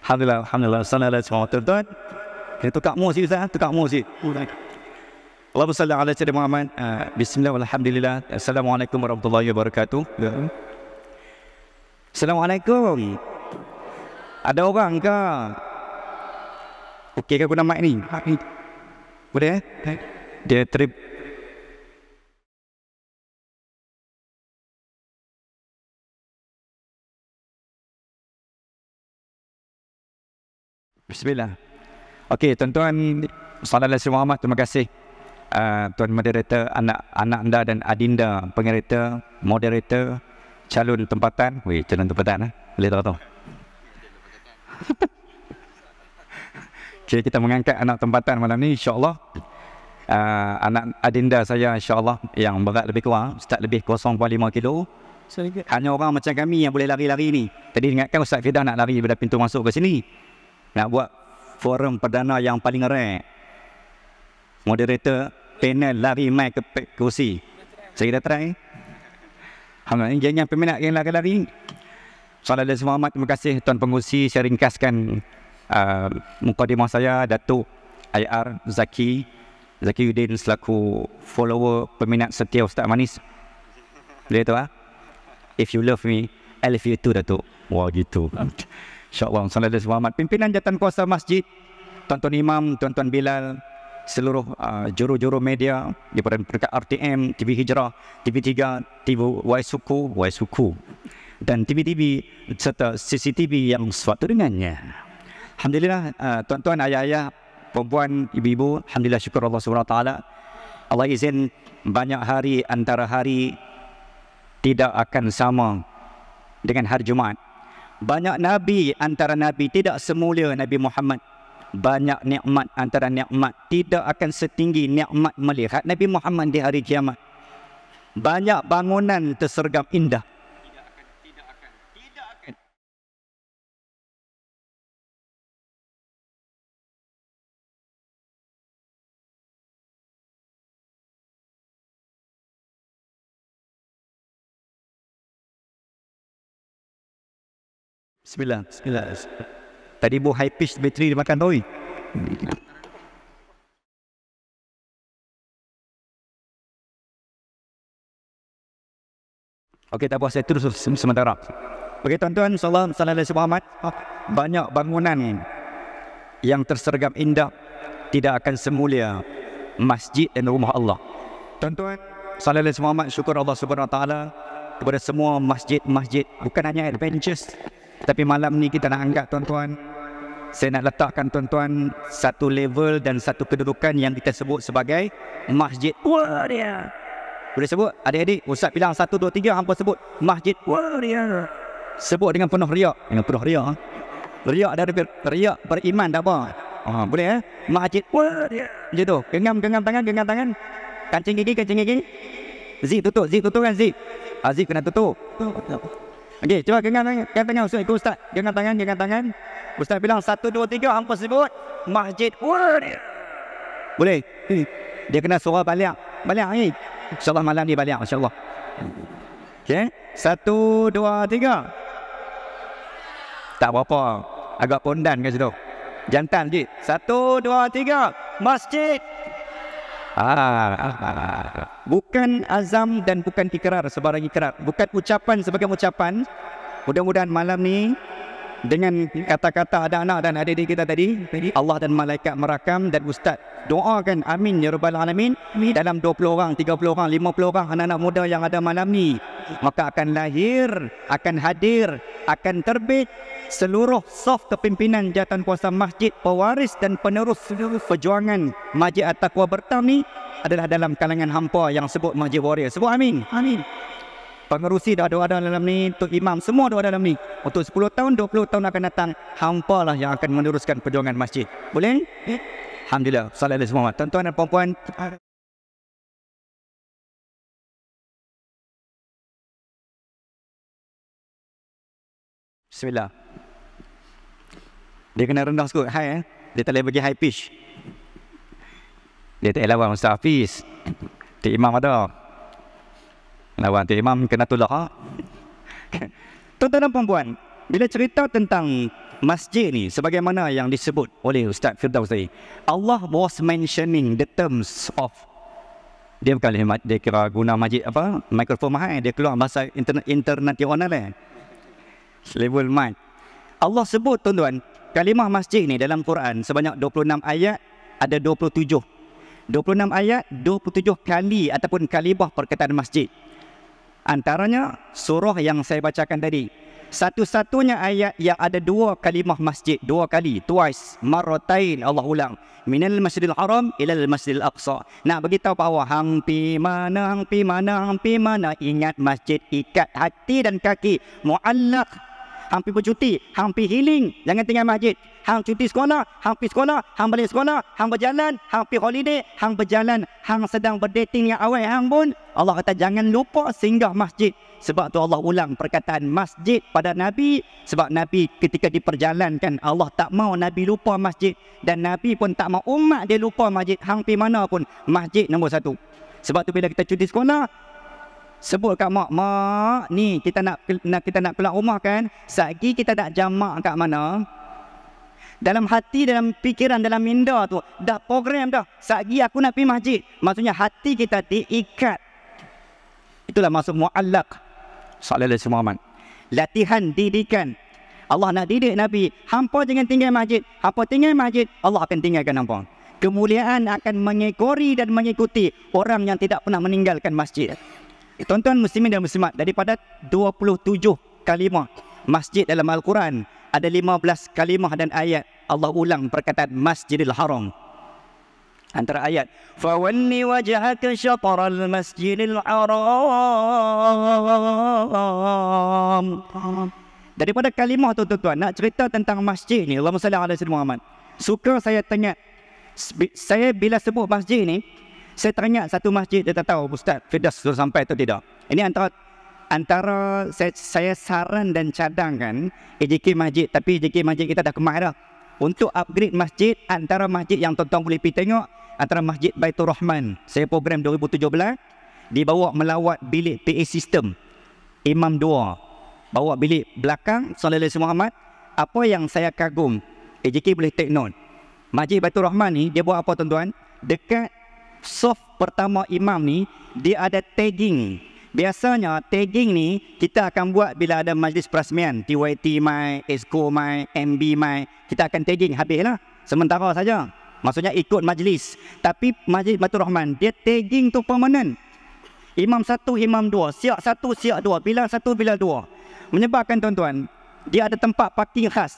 C: Alhamdulillah, alhamdulillah. Assalamualaikum warahmatullahi wabarakatuh. Kita tukar musik Ustaz, tukar musik. Allahumma salli ala sayyidina Muhammad. Bismillah walhamdulillah. Assalamualaikum warahmatullahi wabarakatuh. Assalamualaikum. Ada orang ke? Okey ke guna mic ni? Boleh? Dia trip
D: Bismillah. Okey, tuan-tuan, sallallahu alaihi Muhammad, terima kasih. Tuan moderator, anak anda dan adinda pengereta, moderator, calon tempatan. Weh, calon tempatan boleh tahu. Okay, kita mengangkat anak tempatan malam ni, insya-Allah. Anak adinda saya, insya-Allah, yang berat lebih kurang, start lebih 0.5 kilo. Hanya orang macam kami yang boleh lari-lari ni. Tadi ingatkan Ustaz Fidah nak lari daripada pintu masuk ke sini. Nak buat forum perdana yang paling rare. Moderator, panel, lari mic ke kursi. Saya dah try. Alhamdulillah, jangan peminat yang lari-lari. Sallallahu alaihi Muhammad, terima kasih Tuan Pengurusi. Saya ringkaskan mukadimah saya, Datuk IR Zaki Udin selaku follower peminat setia Ustaz Manis. Boleh tu If you love me, I love you too, Datuk. Wah, gitu. InsyaAllah. Sallallahu alaihi Muhammad. Pimpinan Jawatankuasa Masjid, Tuan-Tuan Imam, Tuan-Tuan Bilal, seluruh juru-juru media daripada RTM, TV Hijrah, TV3, TV Y-Suku dan TV-TV serta CCTV yang suatu dengannya. Alhamdulillah, tuan-tuan, ayah-ayah, perempuan, ibu-ibu, alhamdulillah, syukur Allah SWT. Allah izin banyak hari antara hari tidak akan sama dengan hari Jumaat. Banyak nabi antara nabi tidak semulia Nabi Muhammad. Banyak nikmat antara nikmat tidak akan setinggi nikmat melihat Nabi Muhammad di hari kiamat. Banyak bangunan tersergam indah. Tidak akan. Bismillah. Tadi bu high pitch bateri dia makan tu. Okey, tak apa, saya terus sementara. Okey, tuan-tuan, sallallahu alaihi Muhammad, banyak bangunan yang tersergam indah tidak akan semulia masjid dan rumah Allah. Tuan-tuan, sallallahu alaihi Muhammad, syukur Allah Subhanahu Wa Taala kepada semua masjid-masjid, bukan hanya adventures, tapi malam ni kita nak angkat, tuan-tuan. Saya nak letakkan, tuan-tuan, satu level dan satu kedudukan yang kita sebut sebagai Masjid Waria. Boleh sebut? Adik-adik, Ustaz bilang 1, 2, 3, hampa sebut Masjid Waria. Sebut dengan penuh riak. Riak riak beriman tak apa. Boleh Masjid Waria. Macam tu. Genggam tangan. Kancing gigi. Zip tutup kan zip. Zip kena tutup. Okey, cuba genggam tangan Ustaz. Ikut Ustaz. Genggam tangan. Ustaz bilang 1, 2, 3, hampa sebut Masjid Waria. Boleh? Dia kena suara balik ni. InsyaAllah malam ni balik, insyaAllah. Okey, 1, 2, 3. Tak berapa. Agak pondan kat situ. Jantan je. 1, 2, 3. Masjid. Bukan azam dan bukan ikrar sebarang ikrar. Bukan ucapan sebagai ucapan. Mudah-mudahan malam ni dengan kata-kata anak-anak dan adik-adik kita tadi, Allah dan malaikat merakam dan Ustaz doakan amin ya rabbal alamin. Dalam 20 orang, 30 orang, 50 orang anak-anak muda yang ada malam ni, maka akan lahir, akan hadir, akan terbit seluruh saf kepimpinan Jawatankuasa Masjid, pewaris dan penerus perjuangan Masjid At-Taqwa Bertam ni adalah dalam kalangan hampa yang sebut Masjid Waria. Sebut amin. Pengerusi dah ada dalam ni, Tok Imam semua ada dalam ni. Untuk 10 tahun, 20 tahun akan datang, hampa lah yang akan meneruskan perjuangan masjid. Boleh? Alhamdulillah. Sallallahu alaihi wasallam. Tuan-tuan dan puan-puan, bismillah. Dia kena rendah sikit, high Dia tak boleh bagi high pitch. Dia tak lawan Ustaz Hafiz. Tok Imam ada. Lawan Tok Imam kena tolak. Tuan-tuan dan puan-puan, bila cerita tentang masjid ni sebagaimana yang disebut oleh Ustaz Firdaus tadi, Allah was mentioning the terms of, dia bukan dia kira guna masjid apa, mikrofon mahal, dia keluar bahasa international level mic. Allah sebut, tuan-tuan, kalimah masjid ni dalam Quran sebanyak 26 ayat, ada 26 ayat, 27 kali ataupun kalimah perkataan masjid. Antaranya surah yang saya bacakan tadi,
C: Satu-satunya ayat yang ada dua kalimah masjid, dua kali, twice, marratain Allah ulang. Minal masjidil haram ilal masjidil aqsa. Nak beritahu bahawa hang pi mana, ingat masjid, ikat hati dan kaki. Muallaq, hang pi bercuti, hang pi healing, jangan tinggal masjid. Hang cuti sekolah, hang pi sekolah, hang balik sekolah, hang berjalan, hang pi holiday, hang berjalan, hang sedang berdating dengan awal hang pun, Allah kata jangan lupa singgah masjid. Sebab tu Allah ulang perkataan masjid pada Nabi. Sebab Nabi ketika diperjalankan, Allah tak mau Nabi lupa masjid. Dan Nabi pun tak mau umat dia lupa masjid. Hang pi mana pun, masjid nombor satu. Sebab tu bila kita cuti sekolah, sebut kat mak, mak ni kita nak keluar rumah kan, satgi kita nak jamak kat mana. Dalam hati, dalam fikiran, dalam minda tu dah program dah, satgi aku nak pergi masjid. Maksudnya hati kita diikat. Itulah maksud muallaq. Sallallahu alaihi wasallam. Latihan, didikan. Allah nak didik Nabi, hampa jangan tinggal masjid. Hampa tinggal masjid, Allah akan tinggalkan hampa. Kemuliaan akan mengekori dan mengikuti orang yang tidak pernah meninggalkan masjid. Tuan-tuan muslimin dan muslimat, daripada 27 kalimah masjid dalam Al-Quran, ada 15 kalimah dan ayat Allah ulang perkataan Masjidil Haram. Antara ayat, fawalli wajhaka syatral masjidil haram. Daripada kalimah tu tuan-tuan, nak cerita tentang masjid ni, Allahumma salli ala sayyidina Muhammad. Suka saya tanya, saya bila sebut masjid ni, saya teringat satu masjid. Dia tak tahu Ustaz Firdaus sudah sampai atau tidak. Ini antara saya saran dan cadangkan AJK masjid, tapi AJK masjid kita dah kemas dah. Untuk upgrade masjid, antara masjid yang tuan-tuan boleh pergi tengok, antara Masjid Baitur Rahman. Saya program 2017, dibawa melawat bilik PA system. Imam dua, bawa bilik belakang, Sallallahu Alaihi Muhammad. Apa yang saya kagum, AJK boleh take note. Masjid Baitur Rahman ni, dia buat apa tuan-tuan? Dekat soft pertama imam ni, dia ada tagging. Biasanya tagging ni kita akan buat bila ada majlis perasmian, TYT mai, ESCO mai, MB mai, kita akan tagging habislah. Sementara saja. Maksudnya ikut majlis. Tapi Masjid Baitur Rahman, dia tagging tu permanent. Imam satu, imam dua, siap satu, siap dua, bila satu, bila dua. Menyebabkan tuan-tuan, dia ada tempat parking khas.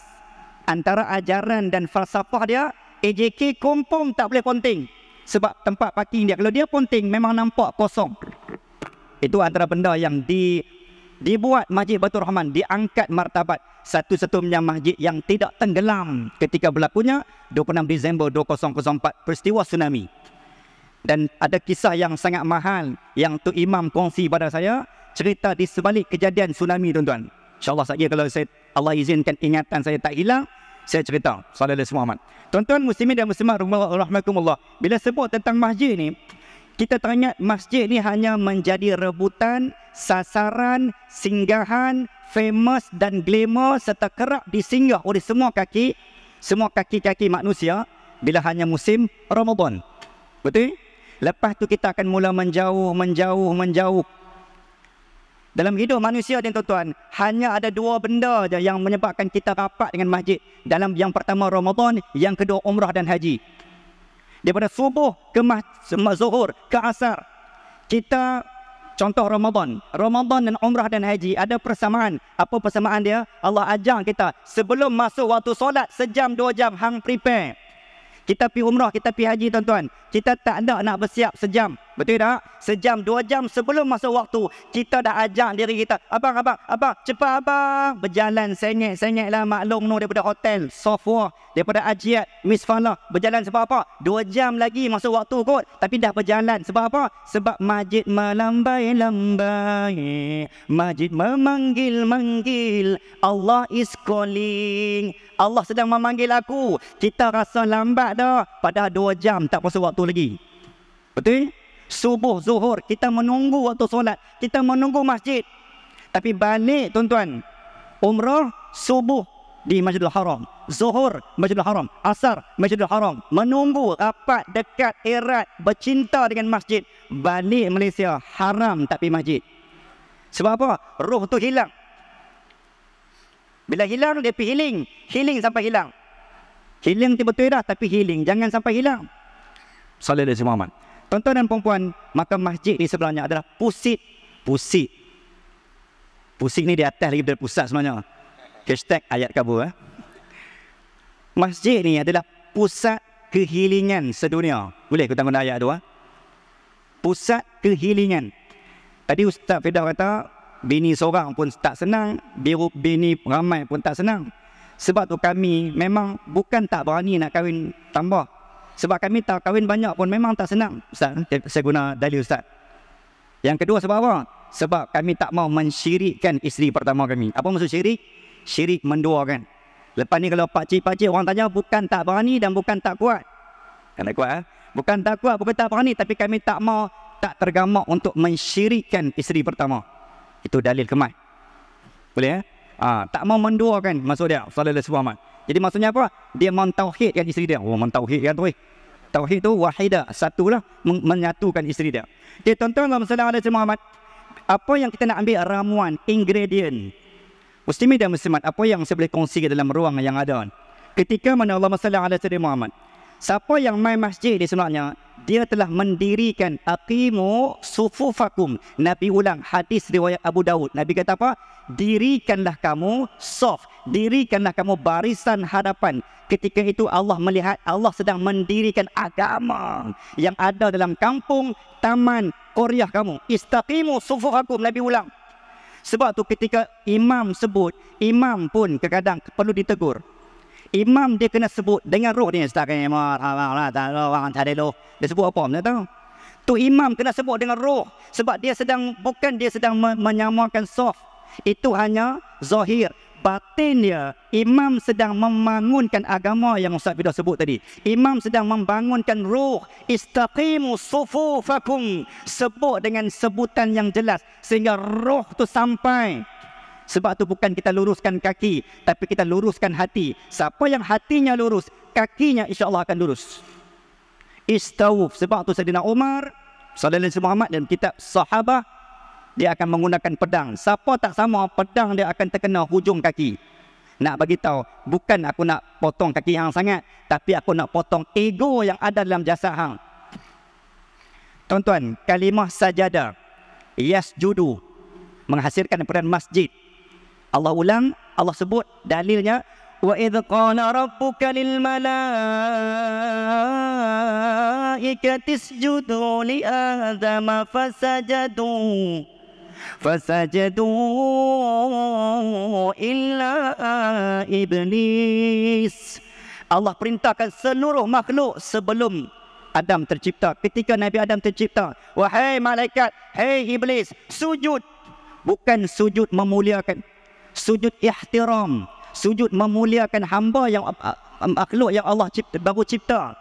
C: Antara ajaran dan falsafah dia, AJK confirm tak boleh ponting. Sebab tempat parking dia, kalau dia ponting memang nampak kosong. Itu antara benda yang dibuat Masjid Baitur Rahman, diangkat martabat satu-satunya masjid yang tidak tenggelam ketika berlakunya 26 Disember 2004 peristiwa tsunami. Dan ada kisah yang sangat mahal yang tu imam kongsi pada saya, cerita di sebalik kejadian tsunami tuan-tuan. InsyaAllah saja kalau Allah izinkan ingatan saya tak hilang, saya cerita. Sallallahu alaihi wasallam. Tuan-tuan muslimin dan muslimat rahmatullah, bila sebut tentang masjid ni, kita teringat masjid ni hanya menjadi rebutan, sasaran, singgahan, famous dan glamour serta kerap disinggah oleh semua kaki-kaki manusia bila hanya musim Ramadan. Betul? Lepas tu kita akan mula menjauh. Dalam hidup manusia ni tuan-tuan, hanya ada dua benda je yang menyebabkan kita rapat dengan masjid. Dalam yang pertama Ramadan, yang kedua umrah dan haji. Daripada subuh ke zuhur ke asar, kita contoh Ramadan dan umrah dan haji ada persamaan. Apa persamaan dia? Allah ajar kita sebelum masuk waktu solat sejam 2 jam hang prepare. Kita pergi umrah, kita pergi haji tuan-tuan, kita tak ada nak bersiap sejam. Betul tak? Sejam 2 jam sebelum masuk waktu, kita dah ajak diri kita, abang, cepat abang. Berjalan sengit lah maklum no daripada hotel, software, daripada Ajiat, Miss Falah. Berjalan sebab apa? 2 jam lagi masuk waktu kot. Tapi dah berjalan. Sebab apa? Sebab masjid melambai-lambai, masjid memanggil-manggil. Allah is calling. Allah sedang memanggil aku. Kita rasa lambat dah. Padahal 2 jam tak masuk waktu lagi. Betul? Subuh, zuhur, kita menunggu waktu solat, kita menunggu masjid. Tapi balik tuan-tuan, umrah, subuh di Masjidil Haram, zuhur Masjidil Haram, asar Masjidil Haram, menunggu rapat dekat erat bercinta dengan masjid. Balik Malaysia, haram tak pergi masjid. Sebab apa? Roh tu hilang. Bila hilang, dia pergi healing sampai hilang. Healing betul dah, tapi healing jangan sampai hilang. Sallallahu alaihi wasallam. Tuan-tuan dan puan-puan, maka masjid di sebelahnya adalah pusit. Pusing ni di atas lagi daripada pusat sebenarnya. Hashtag ayat kabur. Masjid ni adalah pusat kehealingan sedunia. Boleh aku tambah ayat tu? Pusat kehealingan. Tadi Ustaz Fidah kata, bini seorang pun tak senang, bini ramai pun tak senang. Sebab tu kami memang bukan tak berani nak kahwin tambah. Sebab kami tak kahwin banyak pun memang tak senang. Ustaz, saya guna dalil Ustaz. Yang kedua sebab apa? Sebab kami tak mau mensyirikkan isteri pertama kami. Apa maksud syirik? Syirik menduakan. Lepas ni kalau pakcik-pakcik orang tanya, bukan tak berani dan bukan tak kuat. Kan tak kuat? Bukan tak kuat, bukan tak berani, tapi kami tak mau, tak tergamak untuk mensyirikkan isteri pertama. Itu dalil kemat. Boleh tak mau menduakan maksud dia sallallahu alaihi wasallam. Jadi maksudnya apa? Dia mentauhidkan isteri dia. Oh, mentauhidkan tu. Tauhid tu wahidah, satulah, menyatukan isteri dia. Jadi tuan-tuan sallallahu alaihi wasallam, apa yang kita nak ambil ramuan, ingredient. Muslimin dan muslimat, apa yang saya boleh kongsikan dalam ruang yang ada. Ketika mana Allah sallallahu alaihi wasallam, siapa yang main masjid di sunatnya, dia telah mendirikan aqimu sufufakum. Nabi ulang hadis riwayat Abu Daud. Nabi kata apa? Dirikanlah kamu saf, dirikanlah kamu barisan hadapan. Ketika itu Allah melihat Allah sedang mendirikan agama yang ada dalam kampung, taman, qaryah kamu. Istaqimu sufufakum. Nabi ulang. Sebab tu ketika imam sebut, imam pun kadang-kadang perlu ditegur. Imam dia kena sebut dengan roh dia. Dia sebut apa? Dia tahu. Tu imam kena sebut dengan roh. Sebab dia sedang, bukan dia sedang menyamakan saf. Itu hanya zahir. Batin dia, imam sedang membangunkan agama yang Ustaz Fidah sebut tadi. Imam sedang membangunkan roh. Istaqimu sufufakum. Sebut dengan sebutan yang jelas. Sehingga roh tu sampai. Sebab tu bukan kita luruskan kaki, tapi kita luruskan hati. Siapa yang hatinya lurus, kakinya insya-Allah akan lurus. Istawuf. Sebab tu Sayyidina Umar sallallahu alaihi wasallam dan kitab sahabah, dia akan menggunakan pedang. Siapa tak sama, pedang dia akan terkena hujung kaki. Nak bagi tahu, bukan aku nak potong kaki hang sangat, tapi aku nak potong ego yang ada dalam jasad hang. Tuan-tuan, kalimah sajadah, yasjudu, menghasilkan daripada masjid. Allah ulang, Allah sebut dalilnya, wa idz qala rabbuka lil malaikati isjudu li adama fasajadu illa iblis. Allah perintahkan seluruh makhluk sebelum Adam tercipta. Ketika Nabi Adam tercipta, wahai malaikat, hei iblis, sujud. Bukan sujud memuliakan, sujud ihtiram, sujud memuliakan hamba yang makhluk yang Allah baru cipta.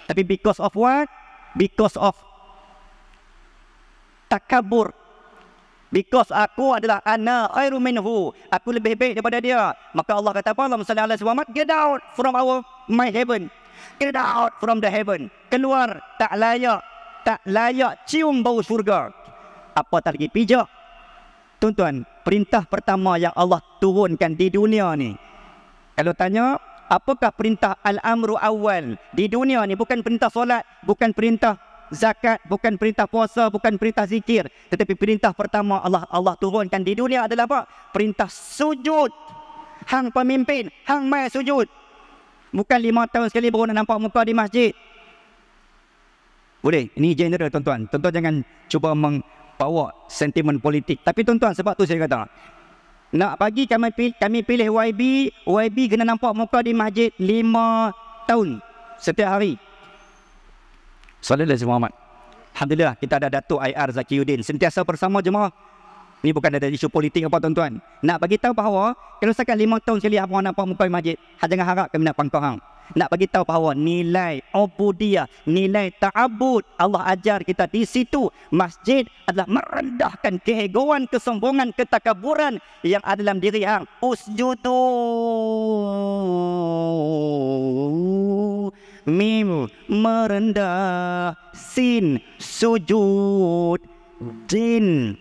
C: Tapi because of what? Because of takabur. Because aku adalah ana khairu minhu, aku lebih baik daripada dia. Maka Allah kata apa? Allah sallallahu alaihi wasallam, get out from my heaven. Get out from the heaven. Keluar, tak layak cium bau syurga. Apatah lagi pijak. Tuan-tuan, perintah pertama yang Allah turunkan di dunia ni, kalau tanya, apakah perintah al-amru awal di dunia ni? Bukan perintah solat, bukan perintah zakat, bukan perintah puasa, bukan perintah zikir, tetapi perintah pertama Allah turunkan di dunia adalah apa? Perintah sujud. Hang pemimpin, hang mai sujud. Bukan 5 tahun sekali baru nak nampak muka di masjid. Boleh, ini general tuan-tuan. Tuan-tuan jangan cuba bawa sentimen politik. Tapi tuan-tuan, sebab tu saya kata, nak bagi kami pilih YB kena nampak muka di masjid 5 tahun setiap hari. Sallallahu alaihi wasallam. Alhamdulillah kita ada Datuk IR Zakiyuddin sentiasa bersama jemaah. Ini bukan ada isu politik apa tuan-tuan. Nak bagi tahu bahawa kalau sekat 5 tahun sekali abang nampak muka di masjid, jangan harap kami nak pangkau hang. Nak bagi tahu bahawa nilai ubudiyah, nilai ta'abud Allah ajar kita di situ. Masjid adalah merendahkan keegoan, kesombongan, ketakaburan yang ada dalam diri hang. Usjudu. Mim merendah, sin sujud,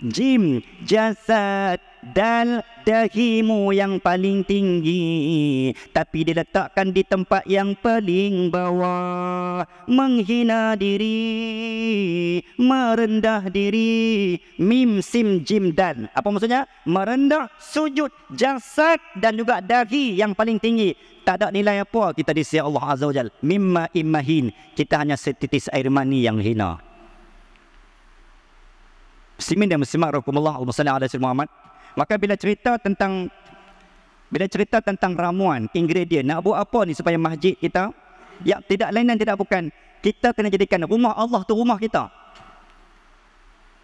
C: jim, jasad, dal, dahimu yang paling tinggi, tapi diletakkan di tempat yang paling bawah. Menghina diri, merendah diri. Mim, sim, jim, dal. Apa maksudnya? Merendah, sujud, jasad dan juga dahi yang paling tinggi. Tak ada nilai apa kita di sisi Allah Azza wa Jal. Mimma immahin. Kita hanya setitis air mani yang hina. Muslimin dan muslimat rahimakumullah, Allahumma salli ala sayyidina Muhammad. Maka bila cerita tentang ramuan, ingredient, nak buat apa ni supaya masjid kita, ya tidak lain dan tidak bukan, kita kena jadikan rumah Allah tu rumah kita.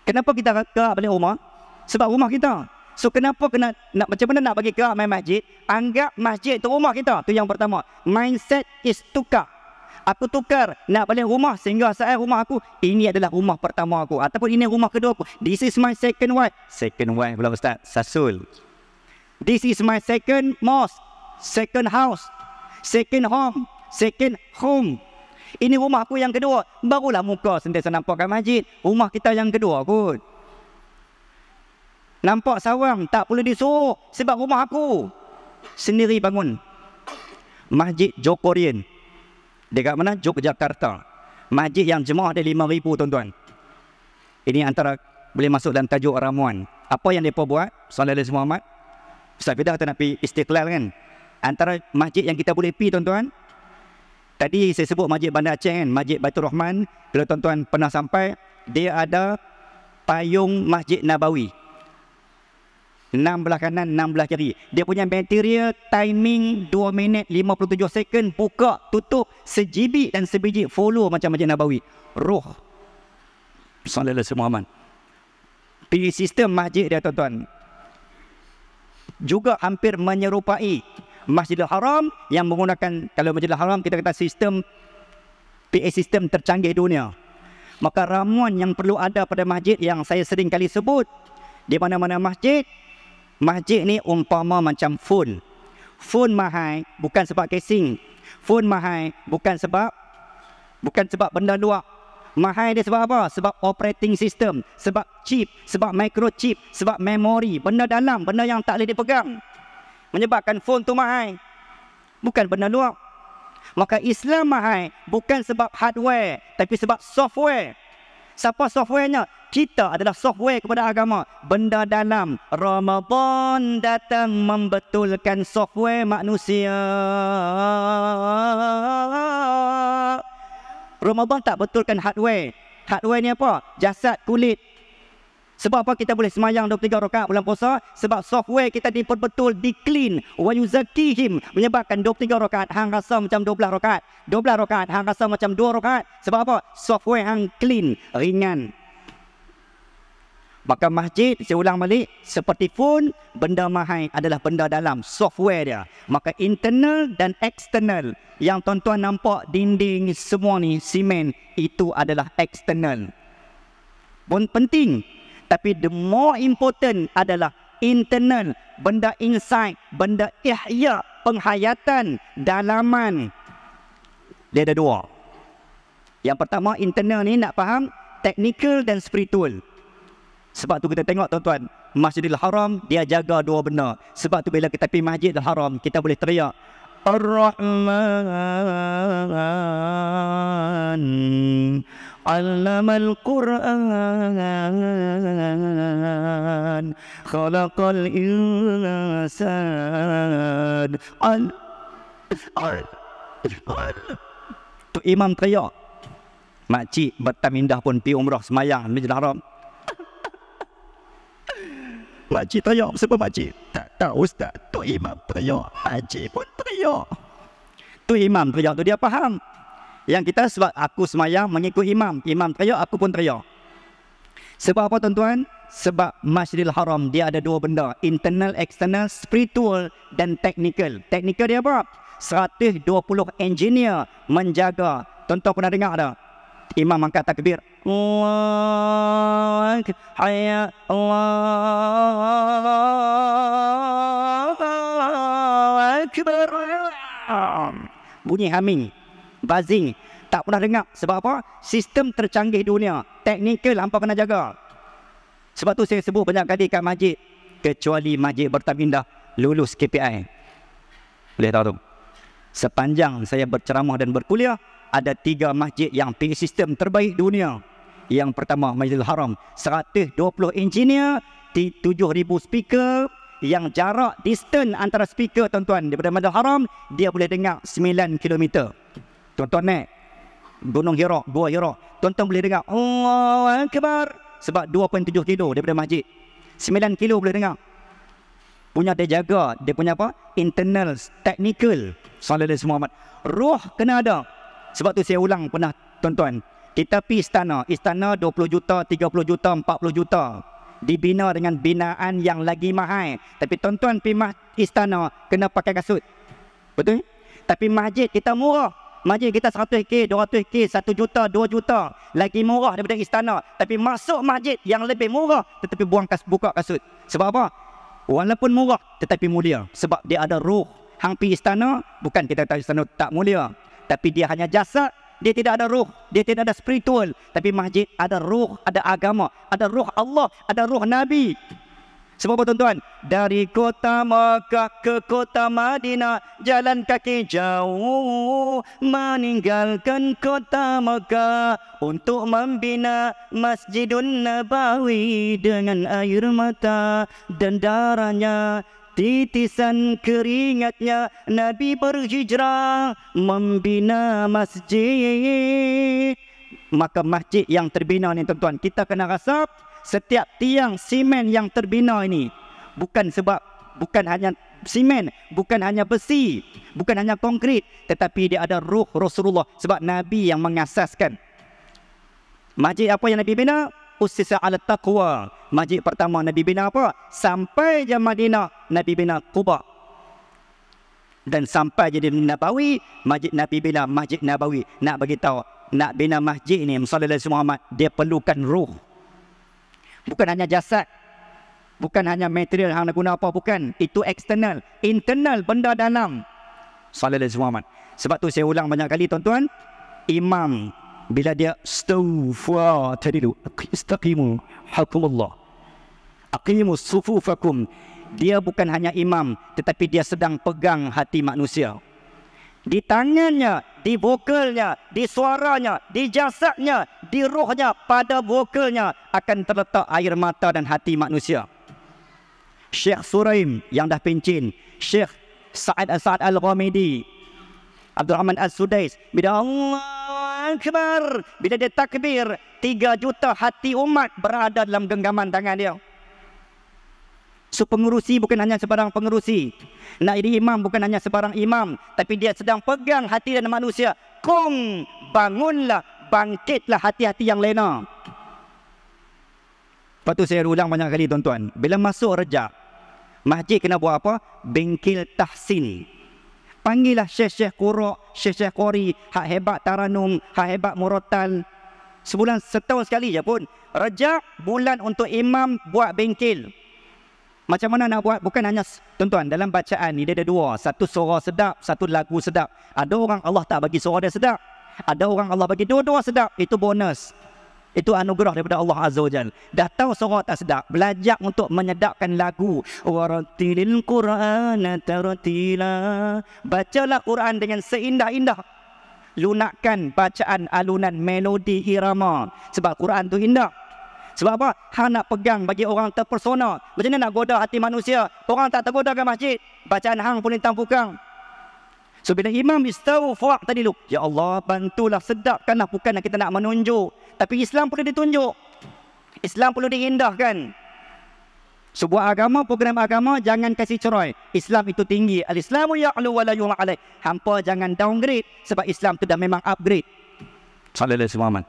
C: Kenapa kita gerak balik rumah? Sebab rumah kita. So kenapa macam mana nak bagi gerak main masjid? Anggap masjid tu rumah kita. Tu yang pertama. Mindset is tukar. Aku tukar nak balik rumah sehingga saya rumah aku ini adalah rumah pertama aku ataupun ini rumah kedua aku. This is my second wife. Second wife pula Ustaz. Sasul. This is my second mosque, second house, second home, second home. Ini rumah aku yang kedua. Barulah muka sentiasa nampak kat masjid. Rumah kita yang kedua kot. Nampak sawang tak perlu disuruh sebab rumah aku sendiri bangun. Masjid Jokorian. Dekat mana? Yogyakarta. Masjid yang jemaah ada 5,000 tuan-tuan. Ini antara boleh masuk dalam tajuk ramuan. Apa yang mereka buat? Sallallahu alaihi Muhammad. Ustaz Fidah kata nak pergi Istiqlal kan? Antara masjid yang kita boleh pergi tuan-tuan. Tadi saya sebut Masjid Bandar Aceh kan? Masjid Baitur Rahman. Kalau tuan-tuan pernah sampai, dia ada payung Masjid Nabawi. 6 belah kanan, 6 belah kiri. Dia punya material timing 2 minit 57 second. Buka, tutup, sejibit dan sebiji. Follow macam Masjid Nabawi. Roh Sallallahu alaihi Muhammad. PA sistem masjid dia tuan-tuan juga hampir menyerupai Masjidil Haram yang menggunakan, kalau Masjidil Haram kita kata sistem PA sistem tercanggih dunia. Maka ramuan yang perlu ada pada masjid yang saya sering kali sebut, di mana-mana masjid, masjid ni umpama macam phone. Phone mahal bukan sebab casing. Phone mahal bukan sebab benda luar. Mahal dia sebab apa? Sebab operating system, sebab chip, sebab microchip, sebab memori, benda dalam, benda yang tak boleh dipegang. Menyebabkan phone tu mahal. Bukan benda luar. Maka Islam mahal bukan sebab hardware, tapi sebab software. Siapa softwarenya? Kita adalah software kepada agama. Benda dalam. Ramadan datang membetulkan software manusia. Ramadan tak betulkan hardware. Hardware ni apa? Jasad, kulit. Sebab apa kita boleh semayang 23 rakaat bulan puasa? Sebab software kita diperbetul, di-clean. Wa yuzakihim. Menyebabkan 23 rakaat hang rasa macam 12 rakaat. 12 rakaat hang rasa macam 2 rakaat. Sebab apa? Software hang clean, ringan. Maka masjid, saya ulang balik, seperti phone, benda mahal adalah benda dalam, software dia. Maka internal dan external. Yang tuan-tuan nampak dinding semua ni, simen, itu adalah external. Pun penting. Tapi the more important adalah internal. Benda inside, benda ihya, penghayatan, dalaman. Dia ada dua. Yang pertama, internal ni nak faham, technical dan spiritual. Sebab tu kita tengok tuan-tuan, Masjidil Haram dia jaga dua benda. Sebab tu bila kita pergi Masjidil Haram, kita boleh teriak Ar-Rahman 'allamal Qur'an khalaqal insan. Tu imam teriak. Makcik bertamindah pun pergi umrah semayang Masjidil Haram. Makcik teriak. Siapa makcik? Tak tahu Ustaz. Tu imam teriak. Makcik pun teriak. Tu imam teriak tu dia faham. Yang kita sebab aku semayang mengikut imam. Imam teriak, aku pun teriak. Sebab apa tuan-tuan? Sebab Masjidil Haram dia ada dua benda. Internal, external, spiritual dan technical. Technical dia apa? 120 engineer menjaga. Tuan-tuan pernah dengar tak? Imam angkat takbir. Allah Akbar. Allah Akbar. Bunyi humming, buzzing. Tak pernah dengar. Sebab apa? Sistem tercanggih dunia. Technical hampa kena jaga. Sebab tu saya sebut banyak kali kat masjid, kecuali masjid Bertam Indah lulus KPI. Boleh tahu tu? Sepanjang saya berceramah dan berkuliah, ada 3 masjid yang PA sistem terbaik dunia. Yang pertama Masjidil Haram, 120 engineer, 7,000 speaker, yang jarak distance antara speaker tuan-tuan daripada Masjidil Haram dia boleh dengar 9 km. Tuan-tuan naik Gunung Hira, Gua Hira, tuan-tuan boleh dengar Allahu Akbar sebab 2.7 kilo daripada masjid. 9 kilo boleh dengar. Punya dia jaga, dia punya apa? Internal, technical. Sallallahu alaihi Muhammad. Ruh kena ada. Sebab tu saya ulang pernah tuan-tuan. Kita pergi istana 20 juta, 30 juta, 40 juta. Dibina dengan binaan yang lagi mahal. Tapi tuan-tuan pergi istana kena pakai kasut. Betul? Tapi masjid kita murah. Masjid kita 100k, 200k, 1 juta, 2 juta. Lagi murah daripada istana. Tapi masuk masjid yang lebih murah tetapi buka kasut. Sebab apa? Walaupun murah tetapi mulia. Sebab dia ada ruh. Hang pergi istana, bukan kita tahu istana tak mulia. Tapi dia hanya jasad. Dia tidak ada ruh, dia tidak ada spiritual. Tapi masjid ada ruh, ada agama, ada ruh Allah, ada ruh Nabi. Sebab apa tuan-tuan? Dari kota Makkah ke kota Madinah, jalan kaki jauh, meninggalkan kota Makkah untuk membina Masjidun Nabawi dengan air mata dan darahnya. Titisan keringatnya Nabi berhijrah membina masjid. Maka masjid yang terbina ni tuan-tuan, kita kena rasa setiap tiang simen yang terbina ini bukan hanya simen, bukan hanya besi, bukan hanya konkrit, tetapi dia ada ruh Rasulullah. Sebab Nabi yang mengasaskan. Masjid apa yang Nabi bina? Ussisa ala taqwa. Masjid pertama Nabi bina apa? Sampai je Madinah Nabi bina Quba. Dan sampai jadi Nabawi, masjid Nabi bina Masjid Nabawi. Nak bagi tahu, nak bina masjid ni sallallahu alaihi Muhammad, dia perlukan ruh. Bukan hanya jasad. Bukan hanya material hang nak guna apa, bukan. Itu eksternal, internal, benda dalam. Sallallahu alaihi Muhammad. Sebab tu saya ulang banyak kali tuan-tuan, imam bila dia stawfa tadilu istaqimu hakumullah aqimus sufufakum, dia bukan hanya imam tetapi dia sedang pegang hati manusia. Di tangannya, di vokalnya, di suaranya, di jasadnya, di rohnya, pada vokalnya akan terletak air mata dan hati manusia. Syekh Suraim yang dah pencin, Syekh Sa'ad Al-Ghamidi, Abdul Rahman Al-Sudais, bila Allah Akbar, bila dia takbir, 3 juta hati umat berada dalam genggaman tangan dia. So pengurusi bukan hanya sebarang pengurusi. Nak jadi imam bukan hanya sebarang imam, tapi dia sedang pegang hati dan manusia. Kum, bangunlah, bangkitlah hati-hati yang lena. Lepas tu saya ulang banyak kali tuan-tuan, bila masuk Rejab, masjid kena buat apa? Bengkel tahsin. Panggillah syekh-syekh qura', syekh-syekh qori, hak hebat taranum, hak hebat murattal. Sebulan, setahun sekali je pun. Rejab bulan untuk imam buat bengkel. Macam mana nak buat? Bukan hanya tuan-tuan, dalam bacaan ni dia ada 2. Satu suara sedap, satu lagu sedap. Ada orang Allah tak bagi suara dia sedap. Ada orang Allah bagi dua-dua sedap. Itu bonus. Itu anugerah daripada Allah Azza wa Jal. Dah tahu suara tak sedap, belajar untuk menyedapkan lagu. Warattilil Qur'ana tartila. Bacalah Quran dengan seindah-indah. Lunakkan bacaan, alunan, melodi, irama. Sebab Quran tu indah. Sebab apa? Hang nak pegang bagi orang terpersona. Macam mana nak goda hati manusia? Orang tak tergoda ke masjid. Bacaan hang pun lintang pukang. So bila imam istaghfar tadi lu, ya Allah bantulah, sedapkanlah, bukanlah kita nak menunjuk, tapi Islam perlu ditunjuk. Islam perlu diindahkan. Sebuah agama, program agama jangan kasih cerai. Islam itu tinggi. Al-Islamu ya'lu wa la yu'la alaih. Hampa jangan downgrade sebab Islam itu dah memang upgrade. Sallallahu alaihi wasallam.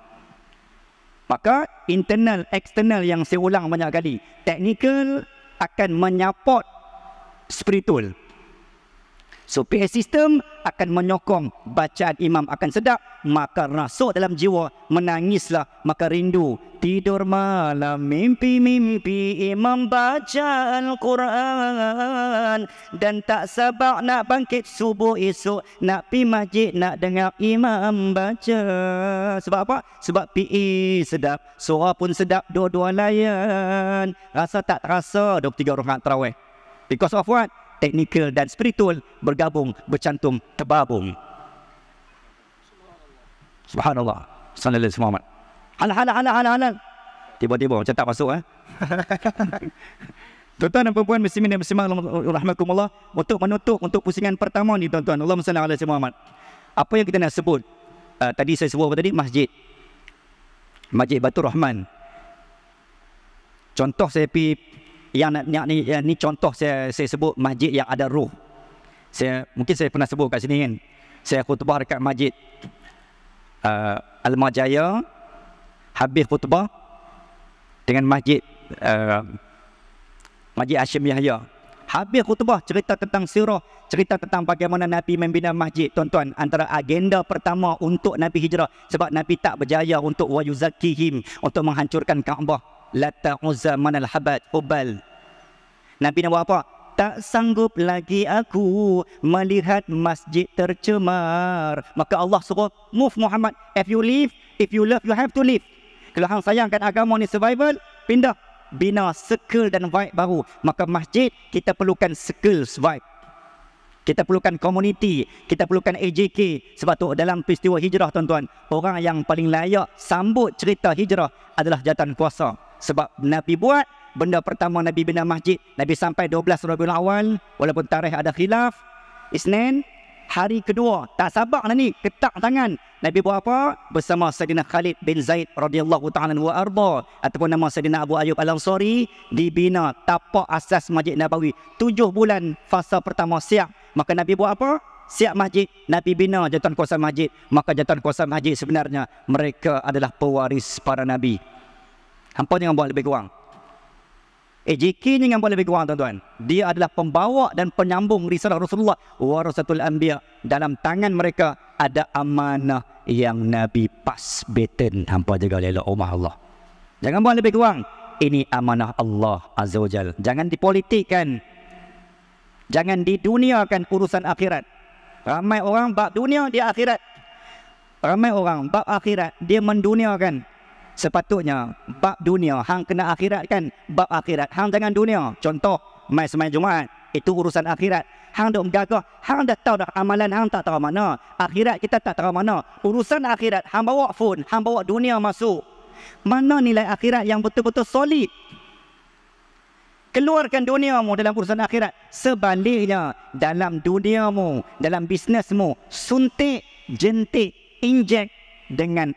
C: Maka internal, eksternal yang saya ulang banyak kali. Technical akan menyaport spiritual. So PA system akan menyokong bacaan imam akan sedap, maka rasuk dalam jiwa, menangislah, maka rindu. Tidur malam mimpi-mimpi imam baca Al-Quran, dan tak sabar nak bangkit subuh esok, nak pi masjid nak dengar imam baca. Sebab apa? Sebab PA sedap, suara pun sedap, dua-dua layan. Rasa tak terasa 23 rakaat tarawih. Because of what? Teknikal dan spiritual bergabung, bercantum, terbabung. Subhanallah. Sallallahu alaihi wasallam. Halal. Tiba-tiba macam tak masuk Tuan-tuan dan puan-puan muslimin dan muslimat rahimakumullah, untuk menutup untuk pusingan pertama ni tuan-tuan, Allahumma salli ala sayyidina Muhammad. Apa yang kita nak sebut? Tadi saya sebut apa tadi? Masjid Batu Rahman. Contoh saya pergi yang ni contoh saya sebut masjid yang ada ruh. Mungkin saya pernah sebut kat sini kan. Saya khutbah dekat masjid Al-Majaya, habis khutbah dengan masjid Hashim Yahya. Habis khutbah cerita tentang sirah, cerita tentang bagaimana Nabi membina masjid. Tuan-tuan, antara agenda pertama untuk Nabi hijrah, sebab Nabi tak berjaya untuk wayuzakihim, untuk menghancurkan Kaabah. Lata Uzza manal habat Hubal. Nabi nak buat apa? Tak sanggup lagi aku melihat masjid tercemar. Maka Allah suruh move Muhammad. If you love, you have to live. Kalau hang sayangkan agama ni survival, pindah, bina circle dan vibe baru. Maka masjid, kita perlukan circle vibe. Kita perlukan community, kita perlukan AJK. Sebab tu dalam peristiwa hijrah tuan-tuan, orang yang paling layak sambut cerita hijrah adalah jawatan kuasa. Sebab Nabi buat, benda pertama Nabi bina masjid, Nabi sampai 12 Rabiul Awal, walaupun tarikh ada khilaf, Isnin, hari kedua, tak sabar ni, ketak tangan. Nabi buat apa? Bersama Sayyidina Khalid bin Zaid radhiyallahu ta'ala wa arda, ataupun nama Sayyidina Abu Ayyub Al-Ansari, dibina tapak asas Masjid Nabawi. 7 bulan fasa pertama siap. Maka Nabi buat apa? Siap masjid, Nabi bina jawatan kuasa masjid. Maka jawatan kuasa masjid sebenarnya mereka adalah pewaris para Nabi. Hampa jangan buat lebih kurang. AJK ni jangan buat lebih kurang tuan-tuan. Dia adalah pembawa dan penyambung risalah Rasulullah, warasatul anbiya. Dalam tangan mereka ada amanah yang Nabi pas beten. Hampa jaga elok rumah Allah. Jangan buat lebih kurang. Ini amanah Allah Azza wa Jal. Jangan dipolitikkan. Jangan diduniakan urusan akhirat. Ramai orang bab dunia, dia akhirat. Ramai orang bab akhirat, dia menduniakan. Sepatutnya bab dunia hang kena akhirat kan. Bab akhirat hang jangan dunia. Contoh mai sembahyang Jumaat, itu urusan akhirat. Hang dok menggagah, hang dah tahu dah amalan hang tak tahu mana, akhirat kita tak tahu mana. Urusan akhirat hang bawa phone, hang bawa dunia masuk. Mana nilai akhirat yang betul-betul solid? Keluarkan duniamu dalam urusan akhirat. Sebaliknya, dalam duniamu, dalam bisnesmu, suntik, jentik, injek dengan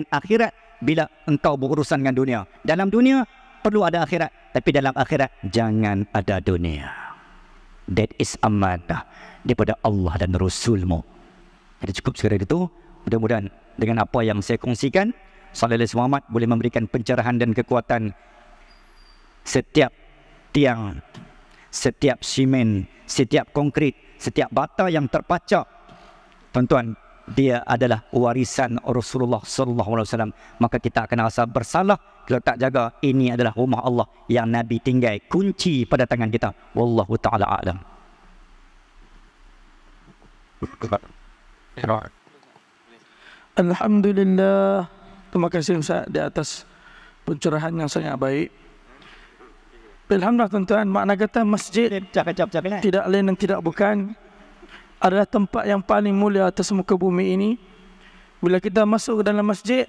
C: akhirat. Bila engkau berurusan dengan dunia, dalam dunia perlu ada akhirat, tapi dalam akhirat jangan ada dunia. That is amanah daripada Allah dan Rasulmu. Jadi cukup sekali itu. Mudah-mudahan dengan apa yang saya kongsikan, Sallallahu Alaihi Wasallam boleh memberikan pencerahan dan kekuatan. Setiap tiang, setiap simen, setiap konkrit, setiap bata yang terpacak, tuan-tuan, dia adalah warisan Rasulullah sallallahu alaihi wasallam. Maka kita akan rasa bersalah kalau tak jaga. Ini adalah rumah Allah yang Nabi tinggal, kunci pada tangan kita. Wallahu taala a'lam.
A: Alhamdulillah. Terima kasih Ustaz di atas pencerahan yang sangat baik. Alhamdulillah tuan-tuan, makna kata masjid tidak lain dan tidak bukan adalah tempat yang paling mulia atas muka bumi ini. Bila kita masuk ke dalam masjid,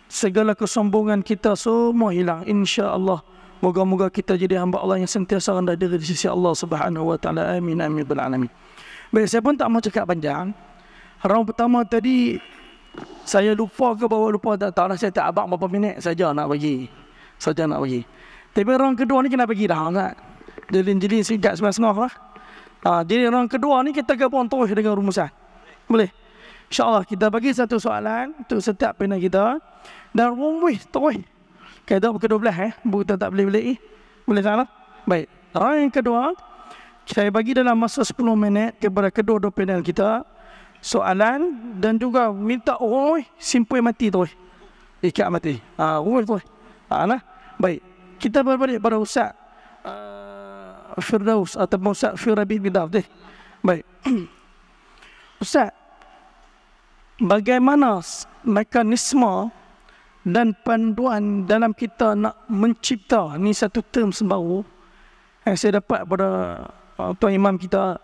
A: segala kesombongan kita semua hilang, insya-Allah. Moga-moga kita jadi hamba Allah yang sentiasa rendah diri di sisi Allah Subhanahu wa taala. Amin amin bil alamin. Baik, saya pun tak mau cakap panjang. Round pertama tadi saya lupa ke bawa lupa, tak tahu lah. Saya tak abang berapa minit saja nak bagi. Tapi round kedua ni kena bagi dah tak? Jelin-jelin singkat setengah-setengah lah. Jadi orang kedua ni kita gabung terus dengan rumusan. Boleh? InsyaAllah kita bagi satu soalan untuk setiap pena kita. Dan rumus terus. Kaedah ke-12 buku tak boleh-boleh. Boleh salah? Baik. Orang yang kedua, saya bagi dalam masa 10 minit kepada kedua-dua panel kita soalan dan juga minta orang simpai mati tu. Ikat mati. Orang tu. Lah. Baik. Kita berbalik pada Ustaz Firdaus atau Ustaz Firabi bin Daf. Baik. Ustaz, bagaimana mekanisme dan panduan dalam kita nak mencipta, ni satu term baru yang saya dapat pada Tuan Imam kita,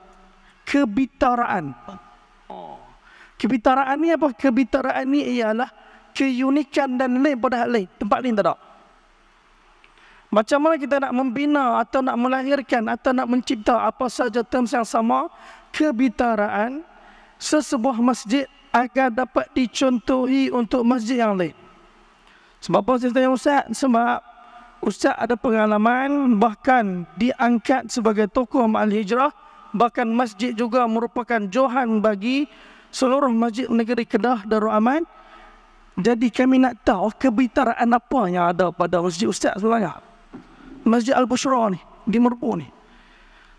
A: kebitaraan. Kebitaraan ni apa? Kebitaraan ni ialah keunikan dan lain pada hal lain. Tempat lain tak ada. Macam mana kita nak membina atau nak melahirkan atau nak mencipta apa saja terms yang sama, kebitaraan sesebuah masjid agar dapat dicontohi untuk masjid yang lain. Sebab apa saya tanya Ustaz? Sebab Ustaz ada pengalaman bahkan diangkat sebagai tokoh Ma'al Hijrah, bahkan masjid juga merupakan johan bagi seluruh masjid negeri Kedah Darul Aman. Jadi kami nak tahu kebitaraan apa yang ada pada masjid Ustaz sebenarnya. Masjid Al-Bushra ni, di Merbau ni.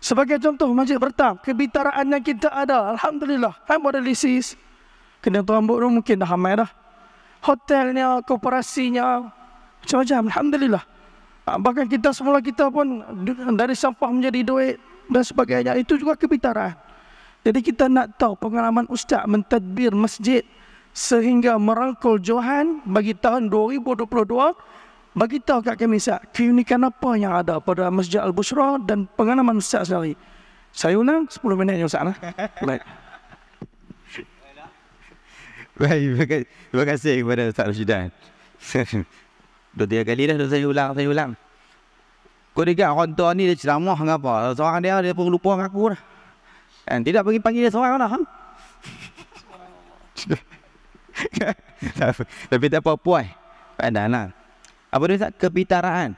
A: Sebagai contoh Masjid Bertam, kebitaraan yang kita ada, Alhamdulillah, modalisis. Kena rambut tu mungkin dah ramai dah. Hotelnya, koperasinya, macam-macam, Alhamdulillah. Bahkan kita semula kita pun dari sampah menjadi duit dan sebagainya. Itu juga kebitaraan. Jadi kita nak tahu pengalaman Ustaz mentadbir masjid sehingga merangkul johan bagi tahun 2022. Bagi tahu kat kami Ustaz, keunikan apa yang ada pada Masjid Al-Bushra dan pengalaman Ustaz sendiri. Saya ulang 10 minit Ustaz lah. Baik.
B: Baik, terima kasih kepada Ustaz Rashidan. 2-3 kali dah saya ulang. Kau dengar orang tua ni dia ceramah ke apa? Seorang dia pun lupa dengan aku dah. Kan? Tidak panggil dia seorang dah. Tapi tak apa-apa. Padahal apa dia Ustaz? Kebitaraan.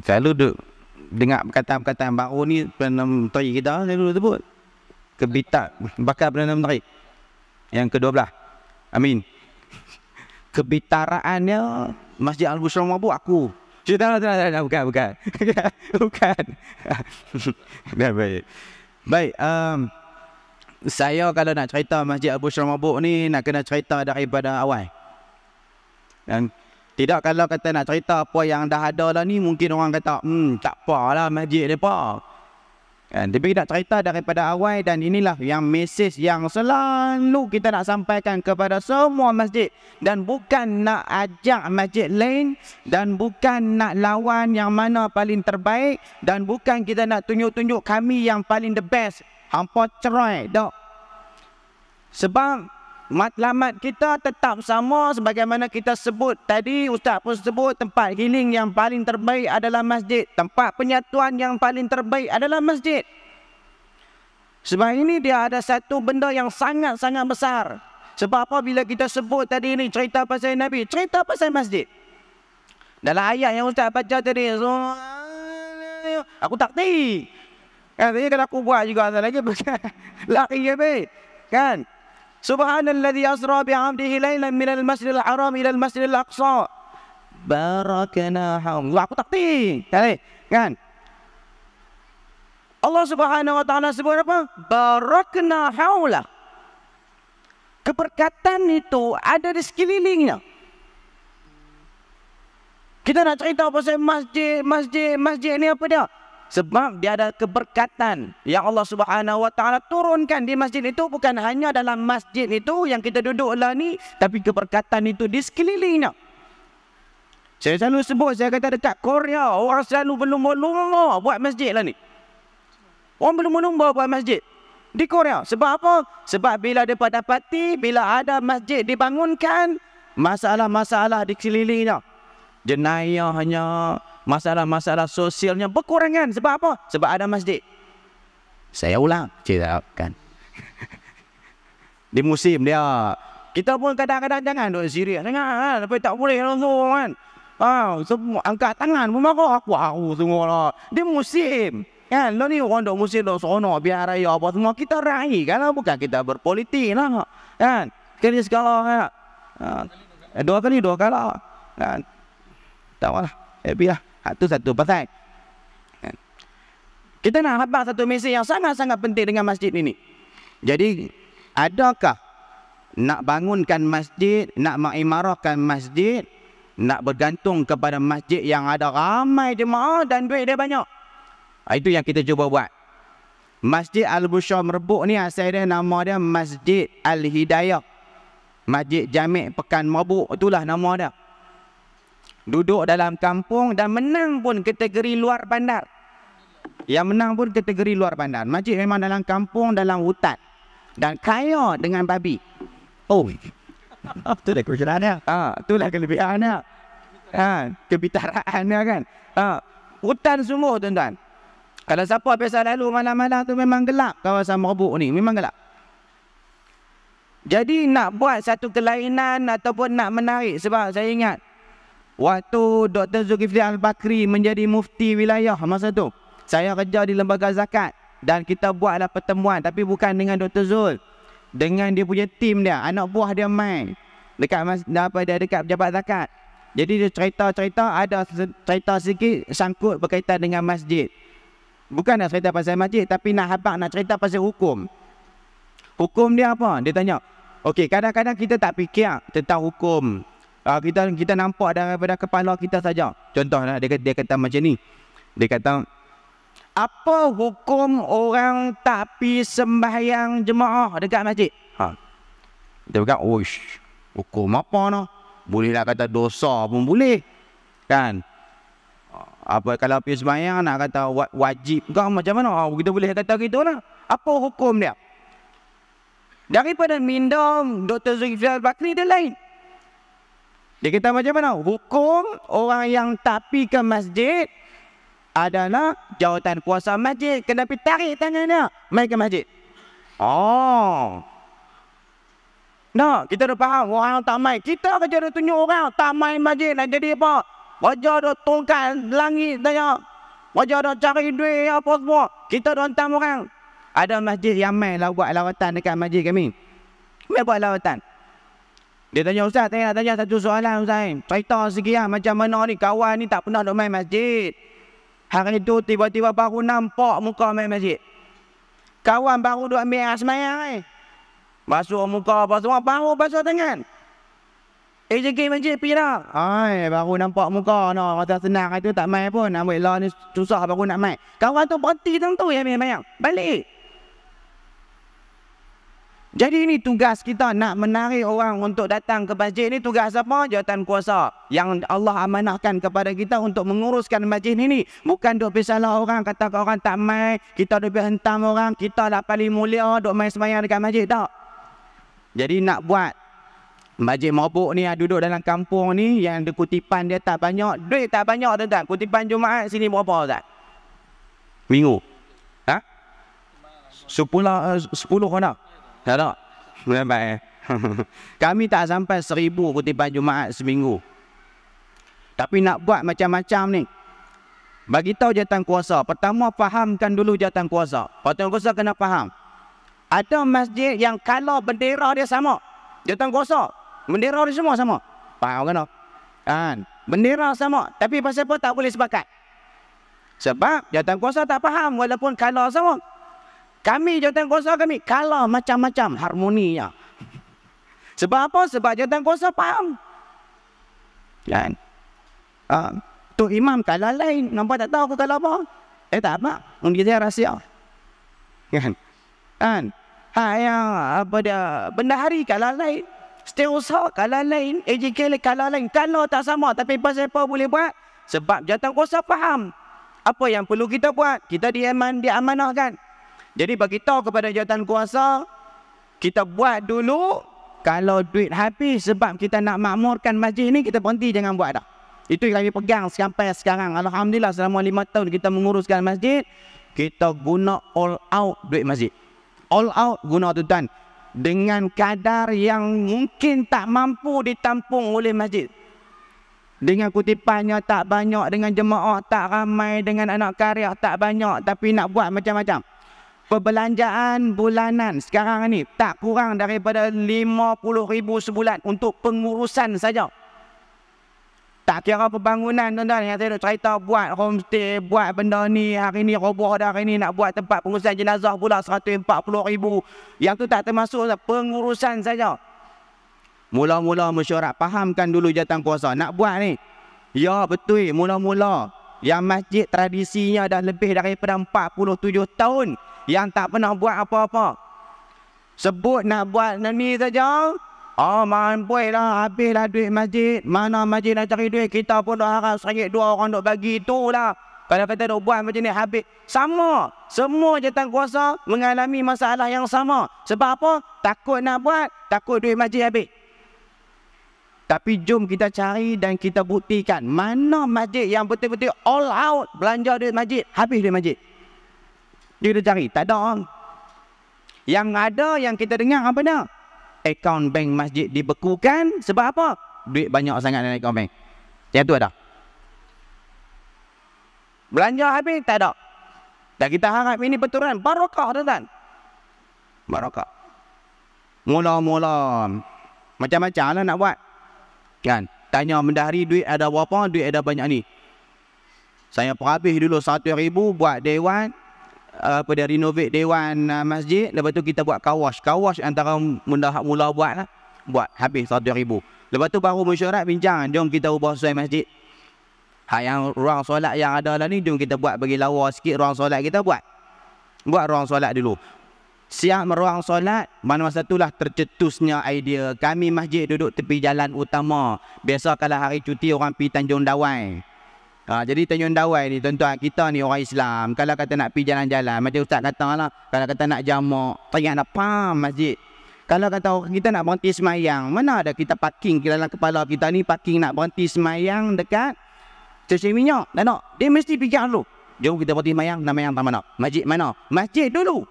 B: Selalu dengar perkataan-perkataan baru ni Perdana Menteri kita selalu sebut. Bakal Perdana Menteri yang ke-12. Amin. Kebitaraannya Masjid Al-Bushra Merbau aku. Cerita bukan. Bukan. Baik. Baik, saya kalau nak cerita Masjid Al-Bushra Merbau ni nak kena cerita daripada awal. Dan tidak kalau kata nak cerita apa yang dah ada lah ni, mungkin orang kata tak apalah masjid depa. Kan? Tapi nak cerita daripada awal, dan inilah yang mesej yang selalu kita nak sampaikan kepada semua masjid. Dan bukan nak ajak masjid lain, dan bukan nak lawan yang mana paling terbaik, dan bukan kita nak tunjuk-tunjuk kami yang paling the best. Hampa cerai tak. Sebab matlamat kita tetap sama sebagaimana kita sebut tadi. Ustaz pun sebut tempat healing yang paling terbaik adalah masjid. Tempat penyatuan yang paling terbaik adalah masjid. Sebab ini dia ada satu benda yang sangat-sangat besar. Sebab apa bila kita sebut tadi ni cerita pasal Nabi, cerita pasal masjid. Dalam ayat yang Ustaz baca tadi, aku tak tahu. Katanya kalau aku buat juga lagi lari habis. Kan? Subhanalladzi asra bi'abdihi lailan minal masjidil haram ilal masjidil aqsa. Barakna haula. Aku tak tahu. Kan? Allah Subhanahu wa taala sebut apa? Barakna haula. Keberkatan itu ada di sekelilingnya. Kita nak cerita pasal masjid ni apa dia? Sebab dia ada keberkatan yang Allah Subhanahu wa taala turunkan di masjid itu, bukan hanya dalam masjid itu yang kita duduklah ni, tapi keberkatan itu di sekelilingnya. Saya selalu sebut, saya kata dekat Korea orang selalu berlumba-lumba buat masjid lah ni. Orang berlumba-lumba buat masjid di Korea. Sebab apa? Sebab bila mereka dapati, bila ada masjid dibangunkan, masalah-masalah di sekelilingnya, jenayahnya, masalah-masalah sosialnya berkurangan. Sebab apa? Sebab ada masjid. Saya ulang ceritakan. Di musim dia, kita pun kadang-kadang jangan duk serius sangat, tapi tak boleh langsung kan. Semua angkat tangan pun marah aku semua lah. Di musim kan, lo ni orang duk musim duk seronok biar raya apa semua, kita raih kan, bukan kita berpolitik lah kan. Sekali segala kan. Dua kali kan. Tak lah. Happy lah. Itu satu pasal. Kita nak habaq satu mesej yang sangat-sangat penting dengan masjid ini. Jadi, adakah nak bangunkan masjid, nak mengimarahkan masjid, nak bergantung kepada masjid yang ada ramai jemaah dan duit dia banyak? Itu yang kita cuba buat. Masjid Al-Busyra Merbuk ni asal dia nama dia Masjid Al-Hidayah. Masjid Jamik Pekan Merbuk, itulah nama dia. Duduk dalam kampung dan menang pun kategori luar bandar. Yang menang pun kategori luar bandar. Masjid memang dalam kampung, dalam hutan. Dan kaya dengan babi. Oh, itulah kelebihannya. Itulah kelebihannya. Kebitaraannya kan. Hutan semua tuan-tuan. Kalau siapa biasa lalu malam-malam tu memang gelap kawasan Merbuk ni. Memang gelap. Jadi nak buat satu kelainan ataupun nak menarik. Sebab saya ingat waktu Dr. Zulkifli Al-Bakri menjadi mufti wilayah masa tu, saya kerja di lembaga zakat. Dan kita buatlah pertemuan. Tapi bukan dengan Dr. Zul. Dengan dia punya tim dia. Anak buah dia main. Dekat pejabat zakat. Jadi dia cerita-cerita. Ada cerita sikit sangkut berkaitan dengan masjid. Bukan nak cerita pasal masjid. Tapi nak habaq nak cerita pasal hukum. Hukum dia apa? Dia tanya. Okey, kadang-kadang kita tak fikir tentang hukum. Kita nampak daripada kepala kita saja. Contohlah dia kata macam ni. Dia kata, apa hukum orang tak pi sembahyang jemaah dekat masjid? Dia berkata, oish, hukum apa noh? Bolehlah kata dosa pun boleh. Kan? Apa kalau pi sembahyang nak kata wajib ke macam mana? Kita boleh kata gitu lah. Apa hukum dia? Daripada minda Dr. Zulkifli Al-Bakri dia lain. Dia kata macam mana? Hukum orang yang tak pi ke masjid adalah jawatan kuasa masjid. Kena pergi tarik tangan dia mai ke masjid. Nah, kita dah faham orang tak mai. Kita kerja dah tunjuk orang tak mai masjid nak jadi apa? Wajah dah tongkat langit tanya. Wajah dah cari duit apa semua. Kita dah hantam orang. Ada masjid yang mai lah buat lawatan dekat masjid kami. Mai buat lawatan. Dia tanya, Ustaz, saya nak tanya satu soalan Ustaz. Cerita sikit lah macam mana ni kawan ni tak pernah duk main masjid. Hari tu tiba-tiba baru nampak muka main masjid. Kawan baru duk ambil air semayang basuh muka, baru basuh tangan. JK masjid pergi dah. Baru nampak muka no. Kata senang itu tak main pun. Ambil lah ni susah baru nak main. Kawan tu berhenti tentu yang main. Balik. Jadi ini tugas kita nak menarik orang untuk datang ke masjid. Ini tugas apa? Jawatan kuasa yang Allah amanahkan kepada kita untuk menguruskan masjid ini. Bukan duk salah orang, kata orang tak main, kita duk hentam orang, kita lah paling mulia duk main semayang dekat masjid. Tak. Jadi nak buat Masjid Merbuk ni duduk dalam kampung ni yang ada kutipan dia tak banyak, duit tak banyak tuan-tuan. Kutipan Jumaat sini berapa Ustaz? Minggu. 10 kena. Tak tak? Baik. Kami tak sampai 1000 kutipan Jumaat seminggu. Tapi nak buat macam-macam ni. Bagi tahu jawatan kuasa. Pertama, fahamkan dulu jawatan kuasa. Jawatan kuasa kena faham. Ada masjid yang kalau bendera dia sama. Jawatan kuasa. Bendera dia semua sama. Faham kan? Kan? Bendera sama. Tapi pasal apa tak boleh sepakat? Sebab jawatan kuasa tak faham walaupun kalau sama. Kami jawatan kuasa kami kalau macam-macam harmoninya. Sebab apa? Sebab jawatan kuasa faham. Kan? Tu imam kalau lain. Nampak tak tahu ke kalau apa? Tak apa. Dia rahsia. Kan? Kan? Yang apa dia? Bendahari kalau lain. Setiausaha kalau lain. AJK kalau lain. Kalau tak sama. Tapi pasal apa boleh buat? Sebab jawatan kuasa faham. Apa yang perlu kita buat? Kita diamanahkan. Jadi bagi tahu kepada jawatan kuasa, kita buat dulu. Kalau duit habis sebab kita nak makmurkan masjid ni, kita berhenti jangan buat dah. Itu yang kami pegang sampai sekarang. Alhamdulillah selama 5 tahun kita menguruskan masjid, kita guna all out duit masjid. All out guna tuan-tuan. Dengan kadar yang mungkin tak mampu ditampung oleh masjid. Dengan kutipannya tak banyak, dengan jemaah tak ramai, dengan anak karya tak banyak, tapi nak buat macam-macam. Perbelanjaan bulanan sekarang ni tak kurang daripada 50,000 sebulan untuk pengurusan saja. Tak kira pembangunan tuan-tuan yang saya nak cerita buat homestay, buat benda ni, hari ni roboh dah, hari ni nak buat tempat pengurusan jenazah pula 140,000. Yang tu tak termasuk pengurusan saja. Mula-mula mesyuarat, fahamkan dulu jawatankuasa nak buat ni. Ya betul, mula-mula yang masjid tradisinya dah lebih daripada 47 tahun yang tak pernah buat apa-apa. Sebut nak buat ni saja. Mampu lah, habislah duit masjid. Mana masjid nak cari duit, kita pun dah harap RM1 2 orang duk bagi tu lah. Kalau kata duk buat macam ni habis. Sama. Semua jawatankuasa mengalami masalah yang sama. Sebab apa? Takut nak buat, takut duit masjid habis. Tapi jom kita cari dan kita buktikan mana masjid yang betul-betul all out belanja duit masjid, habis duit masjid. Dia cari, tak ada. Yang ada yang kita dengar apa dah? Akaun bank masjid dibekukan sebab apa? Duit banyak sangat dalam akaun bank. Yang tu ada. Belanja habis tak ada. Dan kita harap ini betulan barakah tuan-tuan. Barakah. Mula-mula macam-macam lah nak buat. Kan? Tanya mendahari duit ada berapa, duit ada banyak ni. Saya perhabis dulu 1,000 buat dewan. Dia renovate dewan masjid. Lepas tu kita buat kawash. Kawash antara mula buat lah. Buat habis 1,000. Lepas tu baru mesyuarat bincang. Jom kita ubah sesuai masjid. Yang ruang solat yang ada lah ni, jom kita buat bagi lawa sikit ruang solat kita buat. Buat ruang solat dulu. Siap ruang solat, mana masa itulah tercetusnya idea. Kami masjid duduk tepi jalan utama. Biasa kalau hari cuti orang pergi Tanjung Dawai. Jadi Tanjung Dawai ni tuan-tuan, kita ni orang Islam. Kalau kata nak pergi jalan-jalan, macam Ustaz kata lah. Kalau kata nak jamak, teringat nak pam masjid. Kalau kata kita nak berhenti semayang, mana ada kita parking dalam kepala kita ni, parking nak berhenti semayang dekat stesen minyak. Tak nak. Dia mesti fikir dulu. Jom kita berhenti semayang, nak semayang tak mana? Masjid mana? Masjid dulu.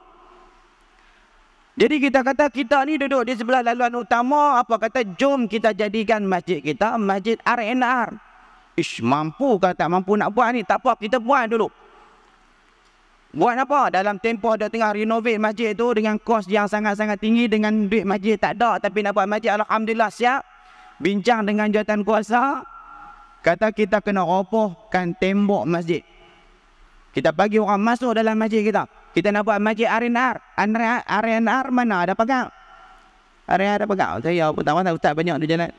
B: Jadi kita kata kita ni duduk di sebelah laluan utama. Apa kata jom kita jadikan masjid kita masjid R&R. Mampu kalau tak mampu nak buat ni, tak apa, kita buat dulu. Buat apa? Dalam tempoh dia tengah renovate masjid tu dengan kos yang sangat-sangat tinggi, dengan duit masjid tak ada, tapi nak buat masjid, alhamdulillah siap. Bincang dengan jawatankuasa, kata kita kena robohkan tembok masjid. Kita bagi orang masuk dalam masjid kita. Kita nak buat masjid R&R. R&R mana ada pegang? R&R ada pegang? Saya pertama tak ustaz banyak di jalan.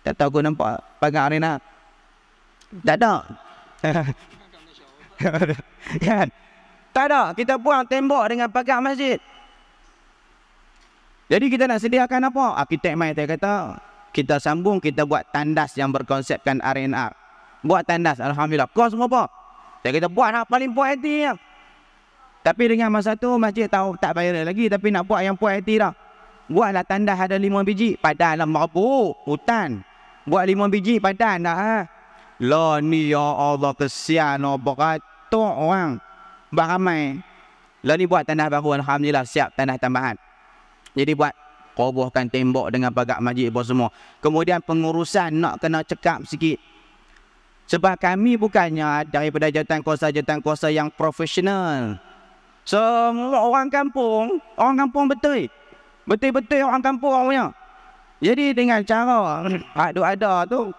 B: Tak tahu aku nampak pegang R&R. Tak ada. Kan? Tak ada. Kita buang tembok dengan pagar masjid. Jadi kita nak sediakan apa? Arkitek mai saya kata, kita sambung, kita buat tandas yang berkonsepkan R&R. Buat tandas, alhamdulillah. Kos berapa? Saya kata buat nak paling puas hati ya. Tapi dengan masa tu masjid tahu tak bayar lagi, tapi nak buat yang puas hati dah. Buatlah tandas ada 5 biji, padan lah mabuk, hutan. Buat 5 biji padan dah ha. Lah ni ya Allah kesian beratus orang beramai. Lah ni buat tanah baru, alhamdulillah siap tanah tambahan. Jadi buat robohkan tembok dengan pagar masjid apa semua. Kemudian pengurusan nak kena cekap sikit. Sebab kami bukannya daripada jawatankuasa yang profesional. Semua orang kampung betul. Betul-betul orang kampung punya. Jadi dengan cara ada tu,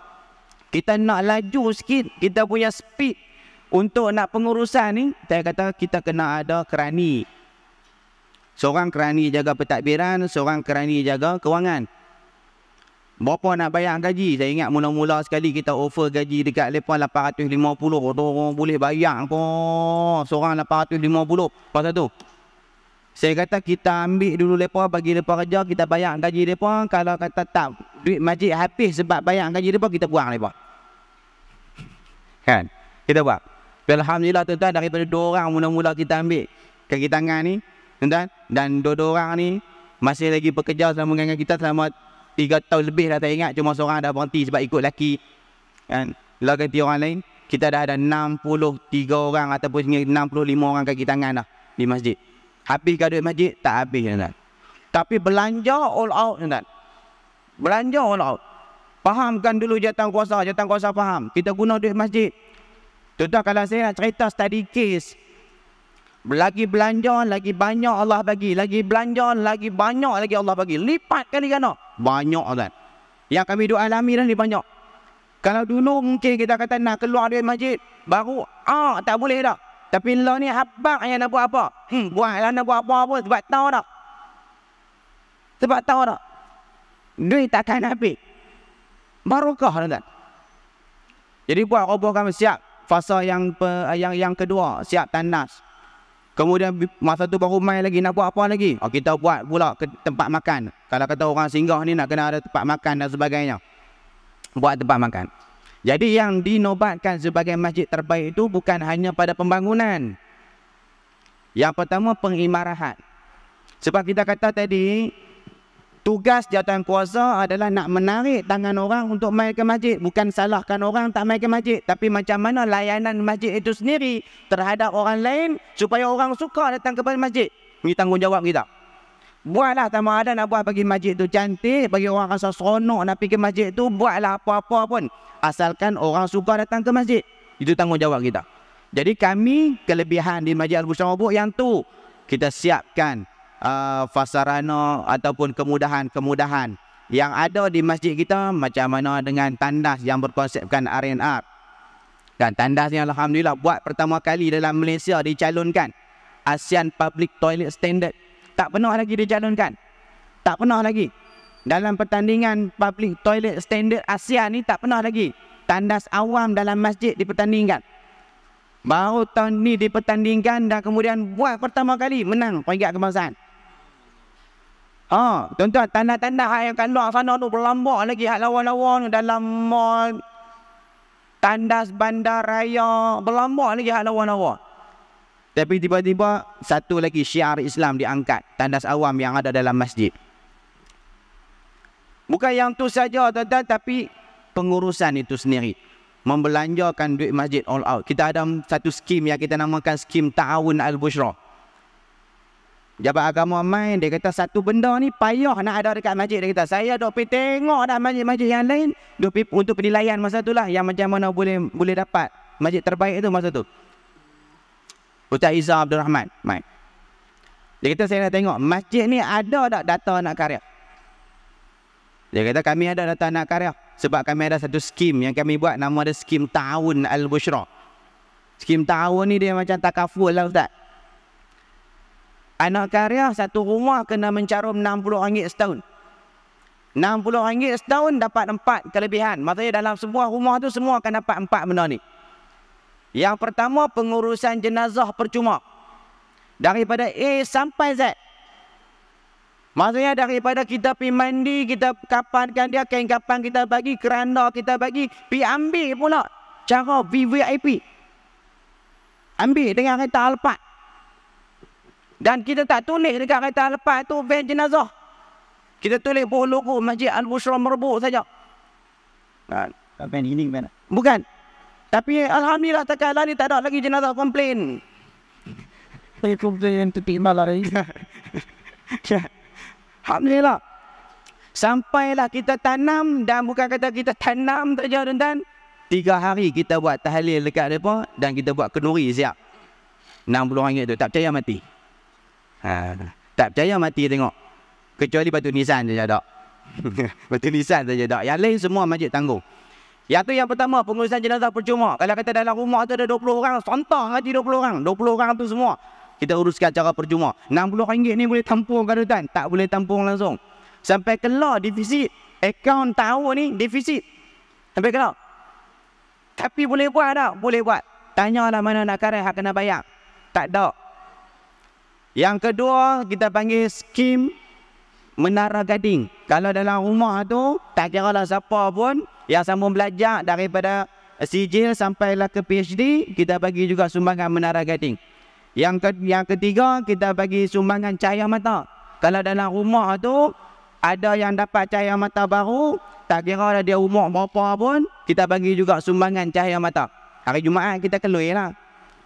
B: kita nak laju sikit, kita punya speed untuk nak pengurusan ni, saya kata kita kena ada kerani. Seorang kerani jaga pentadbiran, seorang kerani jaga kewangan. Berapa nak bayar gaji? Saya ingat mula-mula sekali kita offer gaji dekat mereka 850. Orang boleh bayar kok. Seorang 850. Pasal tu, saya kata kita ambil dulu mereka, bagi mereka kerja, kita bayar gaji mereka. Kalau kata tak, duit masjid habis sebab bayar gaji mereka, kita buang mereka. Kan? Kita buat. Alhamdulillah tuan-tuan, daripada 2 orang mula-mula kita ambil kaki tangan ni, tuan-tuan, dan 2 orang ni masih lagi bekerja sama dengan kita selama 3 tahun lebih dah tak ingat. Cuma seorang dah berhenti sebab ikut laki. Kan? Lah ganti orang lain, kita dah ada 63 orang ataupun 65 orang kaki tangan dah di masjid. Habis ke duit masjid? Tak habis tuan-tuan. Tapi belanja all out tuan-tuan. Belanja all out. Fahamkan dulu jawatankuasa faham. Kita guna duit masjid. Tuan-tuan, kalau saya nak cerita study case, lagi belanja, lagi banyak Allah bagi. Lagi belanja, lagi banyak lagi Allah bagi. Lipat kali ganda. Banyak tuan. Yang kami duk alami dah ni banyak. Kalau dulu mungkin kita kata nak keluar dari masjid, baru tak boleh dah. Tapi lah ni habaq yang nak buat apa? Buatlah nak buat apa-apa sebab tahu tak? Sebab tahu tak? Duit takkan habis. Barokah tuan-tuan. Jadi buat robohkan siap fasa yang kedua, siap tandas. Kemudian masa tu baru main lagi, nak buat apa lagi? Kita buat pula ke tempat makan. Kalau kata orang singgah ni nak kena ada tempat makan dan sebagainya. Buat tempat makan. Jadi yang dinobatkan sebagai masjid terbaik itu bukan hanya pada pembangunan. Yang pertama pengimarahan. Sebab kita kata tadi, tugas jawatan kuasa adalah nak menarik tangan orang untuk mai ke masjid. Bukan salahkan orang tak mai ke masjid. Tapi macam mana layanan masjid itu sendiri terhadap orang lain supaya orang suka datang kepada masjid. Ini tanggungjawab kita. Buatlah sama ada nak buat bagi masjid tu cantik, bagi orang rasa seronok nak pergi ke masjid tu, buatlah apa-apa pun. Asalkan orang suka datang ke masjid. Itu tanggungjawab kita. Jadi kami kelebihan di Masjid Al-Bushra Mabuk yang tu kita siapkan fasarana ataupun kemudahan-kemudahan yang ada di masjid kita, macam mana dengan tandas yang berkonsepkan R&R. Dan tandas yang alhamdulillah buat pertama kali dalam Malaysia dicalonkan ASEAN Public Toilet Standard. Tak pernah lagi dicalonkan. Tak pernah lagi. Dalam pertandingan Public Toilet Standard ASEAN ni tak pernah lagi tandas awam dalam masjid dipertandingkan. Baru tahun ni dipertandingkan dan kemudian buat pertama kali menang peringkat kebangsaan. Tuan-tuan, tanda-tanda yang kat luar sana tu berlambak lagi hak lawan-lawan dalam mall, tandas bandaraya, berlambak lagi hak lawan-lawan. Tapi tiba-tiba satu lagi syiar Islam diangkat, tandas awam yang ada dalam masjid. Bukan yang tu saja tuan-tuan, tapi pengurusan itu sendiri. Membelanjakan duit masjid all out. Kita ada satu skim yang kita namakan skim Ta'awun Al-Bushra. Jabat agama main, dia kata satu benda ni payah nak ada dekat masjid. Dia kata saya duk pergi tengok dah masjid-masjid yang lain, duk pergi untuk penilaian masa tu lah, yang macam mana boleh dapat masjid terbaik itu masa tu. Ustaz Izzah Abdul Rahman main. Dia kata saya nak tengok masjid ni ada tak data anak karya. Dia kata kami ada data anak karya. Sebab kami ada satu skim yang kami buat, nama dia skim Ta'awun Al-Bushra. Skim Ta'awun ni dia macam takaful lah Ustaz. Anak karya satu rumah kena mencarum RM60 setahun. RM60 setahun dapat 4 kelebihan. Maksudnya dalam sebuah rumah tu semua akan dapat 4 benda ni. Yang pertama, pengurusan jenazah percuma. Daripada A sampai Z. Maksudnya daripada kita pergi mandi, kita kapankan dia, kain kapan kita bagi, keranda kita bagi, pergi ambil pula cara VVIP. Ambil dengan kereta Alphard. Dan kita tak tulis dekat kereta Alphard tu van jenazah. Kita tulis bawah logo Masjid Al-Bushra Merbuk saja. Bukan. Tapi alhamdulillah tatkala ni tak ada lagi jenazah komplain.
A: Saya komplain tepi malah.
B: Alhamdulillah. Sampailah kita tanam, dan bukan kata kita tanam saja tuan-tuan. 3 hari kita buat tahlil dekat mereka dan kita buat kenduri siap. RM60 tu tak percaya mati. Tak percaya mati tengok. Kecuali batu nisan saja tak. Batu nisan saja tak. Yang lain semua masjid tanggung. Yang tu yang pertama, pengurusan jenazah percuma. Kalau kata dalam rumah tu ada 20 orang, sontong haji 20 orang. 20 orang tu semua kita uruskan cara percuma. RM60 ni boleh tampung kan tuan? Tak boleh tampung langsung. Sampai keluar defisit. Akaun tahun ni defisit. Sampai keluar. Tapi boleh buat tak? Boleh buat. Tanyalah mana nak karai hak kena bayar. Tak ada. Yang kedua, kita panggil skim Menara Gading. Kalau dalam rumah tu, tak kira lah siapa pun yang sambung belajar daripada sijil sampailah ke PhD, kita bagi juga sumbangan Menara Gading. Yang ketiga, kita bagi sumbangan cahaya mata. Kalau dalam rumah tu ada yang dapat cahaya mata baru, tak kira dia umur berapa pun, kita bagi juga sumbangan cahaya mata. Hari Jumaat kita keluar lah.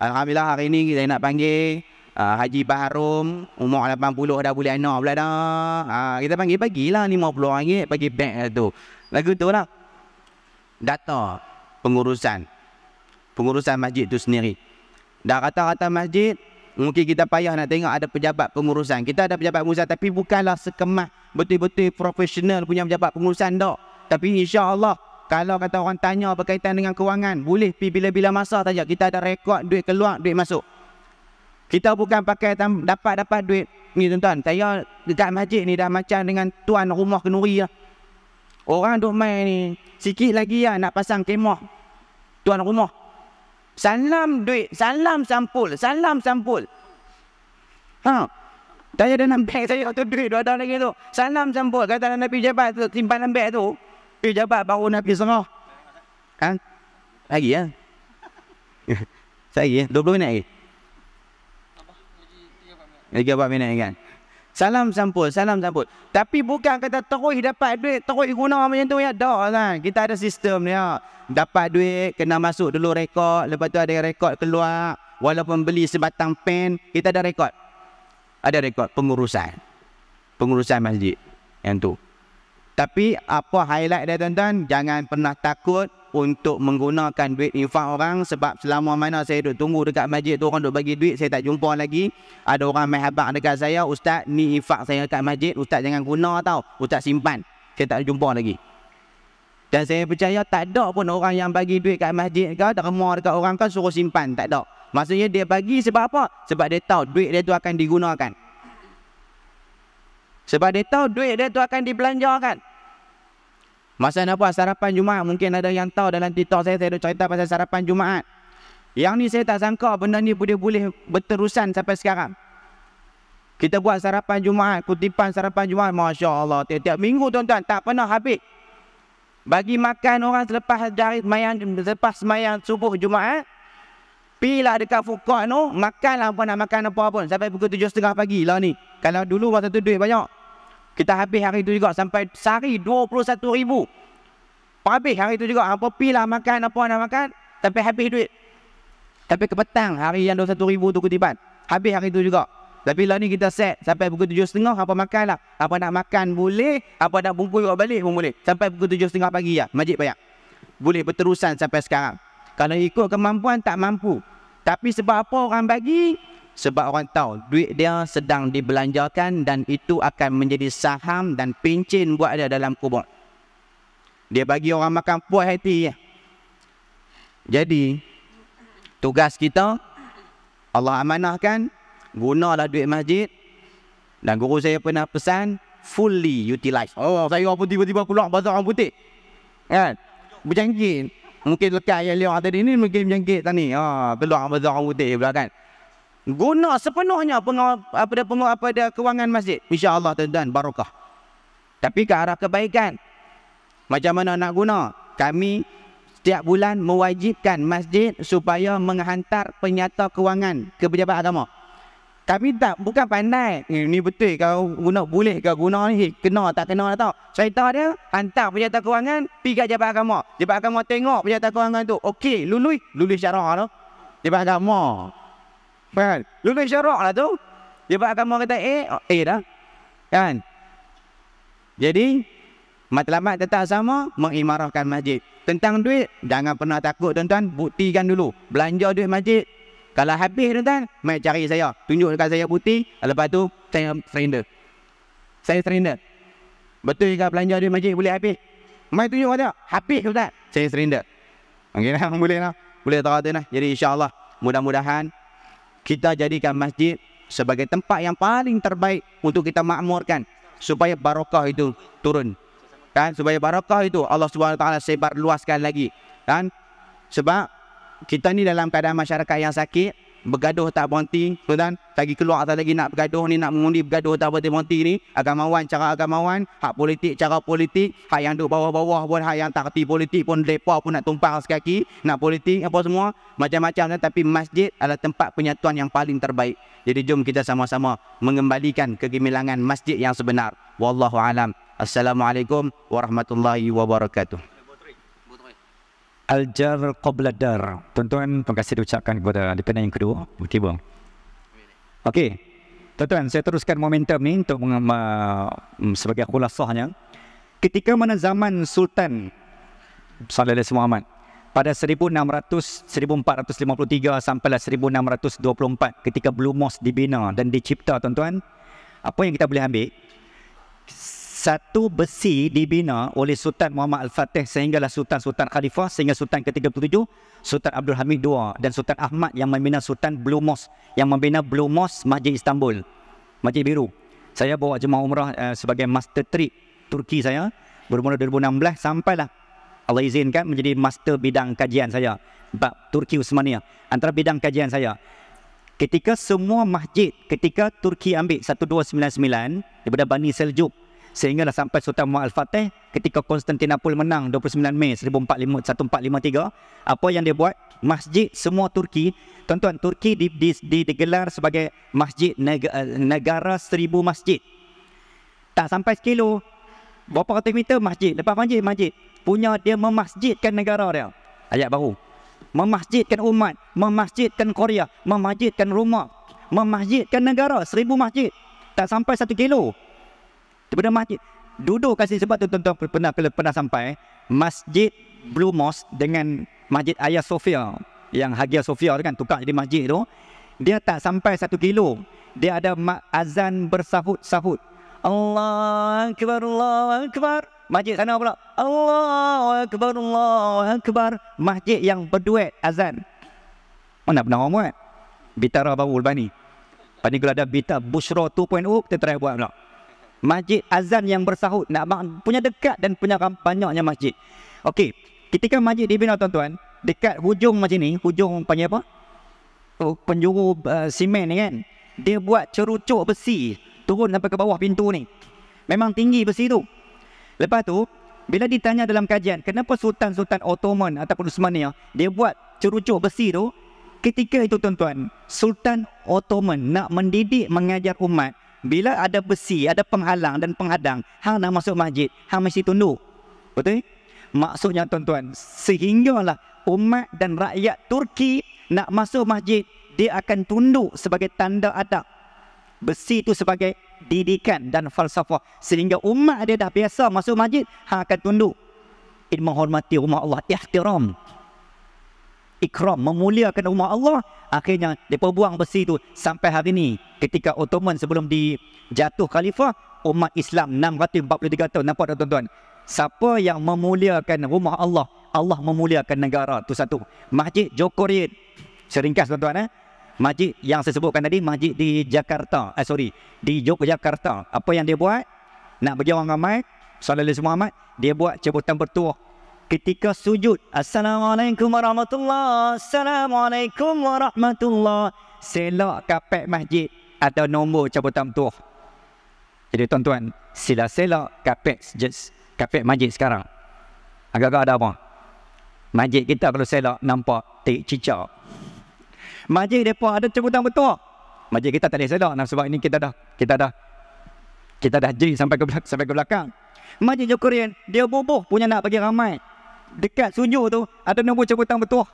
B: Alhamdulillah hari ni kita nak panggil Haji Baharum, umur 80 dah boleh anak pula dah. Kita panggil bagilah RM50 bagi bank tu. Lagu tu lah. Data pengurusan masjid tu sendiri. Dah rata-rata masjid mungkin kita payah nak tengok ada pejabat pengurusan. Kita ada pejabat pengurusan tapi bukanlah sekemah betul-betul profesional punya pejabat pengurusan tak. Tapi insya-Allah kalau kata orang tanya berkaitan dengan kewangan, boleh pergi bila-bila masa saja. Kita ada rekod duit keluar, duit masuk. Kita bukan pakai dapat duit ni tuan-tuan. Saya dekat masjid ni dah macam dengan tuan rumah kenduri lah. Orang duk main ni, sikit lagi lah nak pasang kemah tuan rumah. Salam duit, salam sampul. Saya ada nampak saya tu duit ada lagi tu. Salam sampul. Kata nak pergi jabat tu, simpan nampak tu. Pergi jabat baru nak pergi setengah. Lagi ya? Saya 20 minit lagi. Lagi 4 minit kan? Salam sampul. Tapi bukan kata terus dapat duit, terus guna macam tu ya. Tak kan. Kita ada sistem ni ya. Dapat duit, kena masuk dulu rekod. Lepas tu ada rekod keluar. Walaupun beli sebatang pen, kita ada rekod. Ada rekod pengurusan masjid yang tu. Tapi apa highlight dia tuan-tuan, jangan pernah takut untuk menggunakan duit infak orang. Sebab selama mana saya duduk tunggu dekat masjid tu, orang duduk bagi duit, saya tak jumpa lagi. Ada orang main habaq dekat saya, ustaz ni infak saya dekat masjid, ustaz jangan guna tau, ustaz simpan. Saya tak jumpa lagi. Dan saya percaya tak ada pun orang yang bagi duit kat masjid ke, derma dekat orang kan suruh simpan, tak ada. Maksudnya dia bagi sebab apa? Sebab dia tahu duit dia tu akan digunakan. Sebab dia tahu duit dia tu akan dibelanjakan. Masa nak buat sarapan Jumaat, mungkin ada yang tahu dalam TikTok saya ada cerita pasal sarapan Jumaat. Yang ni saya tak sangka benda ni boleh berterusan sampai sekarang. Kita buat sarapan Jumaat, kutipan sarapan Jumaat, Masya Allah, tiap-tiap minggu tuan-tuan, tak pernah habis. Bagi makan orang selepas semayang subuh Jumaat, pilah dekat food court tu, makanlah apa nak makan apa pun. Sampai pukul 7.30 pagi lah ni. Kalau dulu masa tu duit banyak, kita habis hari tu juga sampai sehari 21,000. Habis hari tu juga, apa pilah makan apa nak makan, sampai habis duit. Tapi ke petang, hari yang 21,000 tu kutipan, habis hari tu juga. Tapi lah ni kita set, sampai pukul 7.30 apa makan lah. Apa nak makan boleh, apa nak bungkus balik pun boleh. Sampai pukul 7.30 pagi lah, masjid banyak. Boleh berterusan sampai sekarang. Kalau ikut kemampuan tak mampu. Tapi sebab apa orang bagi? Sebab orang tahu duit dia sedang dibelanjakan dan itu akan menjadi saham dan pencen buat dia dalam kubur. Dia bagi orang makan puas hati. Jadi tugas kita, Allah amanahkan, gunalah duit masjid. Dan guru saya pernah pesan, fully utilize. Oh, saya pun tiba-tiba keluar bazar orang putih. Kan? Berjangkit. Mungkin lekat yang liang tadi ni mungkin berjangkit tadi. Keluar bazar orang putih pula kan. Guna sepenuhnya kewangan masjid. InsyaAllah tuan-tuan, barakah. Tapi ke arah kebaikan. Macam mana nak guna? Kami setiap bulan mewajibkan masjid supaya menghantar penyata kewangan ke pejabat agama. Kami bukan pandai. Ni betul kau guna, boleh kau guna ni, kena tak kena tak tahu. Cerita dia, hantar penyata kewangan pergi ke pejabat agama. Pejabat agama tengok penyata kewangan tu. Okey, lulus syarak tu. Pejabat agama. Kan? Lulus syarak lah tu. Pejabat agama kata dah. Kan? Jadi matlamat tetap sama, mengimarahkan masjid. Tentang duit, jangan pernah takut tuan-tuan, buktikan dulu. Belanja duit masjid. Kalau habis tuan-tuan, mai cari saya. Tunjuk dekat saya putih, lepas tu saya surrender. Betul ke belanja duit masjid boleh habis? Mai tunjuk dia, habis tuan-tuan. Saya surrender. Okey lah, boleh lah. Boleh tahu tu lah. Jadi insya-Allah, mudah-mudahan kita jadikan masjid sebagai tempat yang paling terbaik untuk kita makmurkan supaya barakah itu turun. Kan, supaya barakah itu Allah SWT sebar luaskan lagi. Kan? Sebab kita ni dalam keadaan masyarakat yang sakit, bergaduh tak berhenti, tuan-tuan. Lagi keluar tak lagi nak bergaduh ni, nak mengundi bergaduh tak berhenti ni. Agamawan cara agamawan, hak politik cara politik, hak yang duduk bawah-bawah pun, hak yang tak kerti politik pun, mereka pun nak tumpang sekaki, nak politik apa semua, macam-macam. Tapi masjid adalah tempat penyatuan yang paling terbaik. Jadi jom kita sama-sama mengembalikan kegemilangan masjid yang sebenar. Wallahu alam. Assalamualaikum warahmatullahi wabarakatuh.
D: Al-jar qabla dar. Tuan-tuan, terima kasih diucapkan kepada dipendang yang kedua. Tiba. Okey. Tuan-tuan, saya teruskan momentum ni untuk sebagai khulasahnya. Ketika mana zaman Sultan Sallallahu Alaihi Wasallam pada 1453 sampai 1624 ketika Blue Mosque dibina dan dicipta tuan-tuan, apa yang kita boleh ambil?
C: satu besi dibina oleh Sultan Muhammad Al-Fatih sehinggalah Sultan Khalifah, sehingga Sultan ke-37, Sultan Abdul Hamid II, dan Sultan Ahmad yang membina Sultan Blue Mosque, yang membina Blue Mosque Masjid Istanbul, Masjid Biru. Saya bawa jemaah umrah sebagai master trip Turki saya bermula 2016, sampailah Allah izinkan menjadi master bidang kajian saya bab Turki Uthmaniyah. Antara bidang kajian saya ketika semua masjid, ketika Turki ambil 1299 daripada Bani Seljuk sehinggalah sampai Sultan Muhammad Al-Fatih, ketika Konstantinopel menang 29 Mei 1453, apa yang dia buat? Masjid semua Turki, tuan-tuan, Turki digelar sebagai masjid negara 1000 masjid. Tak sampai sekilo, berapa ratus meter masjid, lepas masjid punya dia memasjidkan negara dia. Ayat baru, memasjidkan umat, memasjidkan Korea, memasjidkan rumah, memasjidkan negara, 1000 masjid. Tak sampai 1 kilo daripada masjid. Duduk kasih sebab tu tuan-tuan pernah sampai Masjid Blue Mosque dengan Masjid Hagia Sophia, yang Hagia Sophia tu kan tukar jadi masjid tu, dia tak sampai 1 kilo. Dia ada azan bersahut-sahut. Allahu Akbar, Allahu Akbar. Masjid sana pula Allahu Akbar, Allahu Akbar. Masjid yang berduet azan. Mana pernah orang buat? Bitara baru lepas ni. Lepas ni kalau ada Bita Bushra 2.0, kita try buat pula. Masjid azan yang bersahut, nak punya dekat dan punya banyaknya masjid. Okey, ketika masjid dibina tuan-tuan, dekat hujung macam ni, hujung panggil apa? Penjuru simen ni kan, dia buat cerucuk besi turun sampai ke bawah pintu ni. Memang tinggi besi tu. Lepas tu, bila ditanya dalam kajian, kenapa Sultan-Sultan Ottoman ataupun Uthmaniyah dia buat cerucuk besi tu? Ketika itu tuan-tuan, Sultan Ottoman nak mendidik mengajar umat, bila ada besi, ada penghalang dan penghadang, hang nak masuk masjid, hang mesti tunduk. Betul? Maksudnya tuan-tuan, sehinggalah umat dan rakyat Turki nak masuk masjid, dia akan tunduk sebagai tanda adab. Besi itu sebagai didikan dan falsafah. Sehingga umat dia dah biasa masuk masjid, hang akan tunduk. Ini menghormati rumah Allah, ihtiram. Ikram, memuliakan rumah Allah. Akhirnya mereka buang besi itu sampai hari ini. Ketika Ottoman sebelum dijatuh khalifah, umat Islam 643 tahun. Nampak tak tuan-tuan? Siapa yang memuliakan rumah Allah, Allah memuliakan negara. Itu satu. Masjid Jokorit, seringkas tuan-tuan, masjid yang saya sebutkan tadi, masjid di Jakarta, di Yogyakarta. Apa yang dia buat? Nak bagi orang ramai, sallallahu alaihi wasallam, dia buat cabutan bertuah. Ketika sujud, Assalamualaikum warahmatullahi, Assalamualaikum warahmatullahi, selak kapek masjid ada nombor cabutan bertuah. Jadi tuan-tuan, sila selak kapek masjid sekarang. Agak-agak ada apa? Masjid kita kalau selak nampak tik cicak. Masjid mereka ada cabutan bertuah. Masjid kita tak ada selak. Nah, sebab ini kita dah jeri sampai ke belakang. Masjid Jokorit dia bubuh punya nak bagi ramai. Dekat sujud tu ada nombor cabutan bertuah.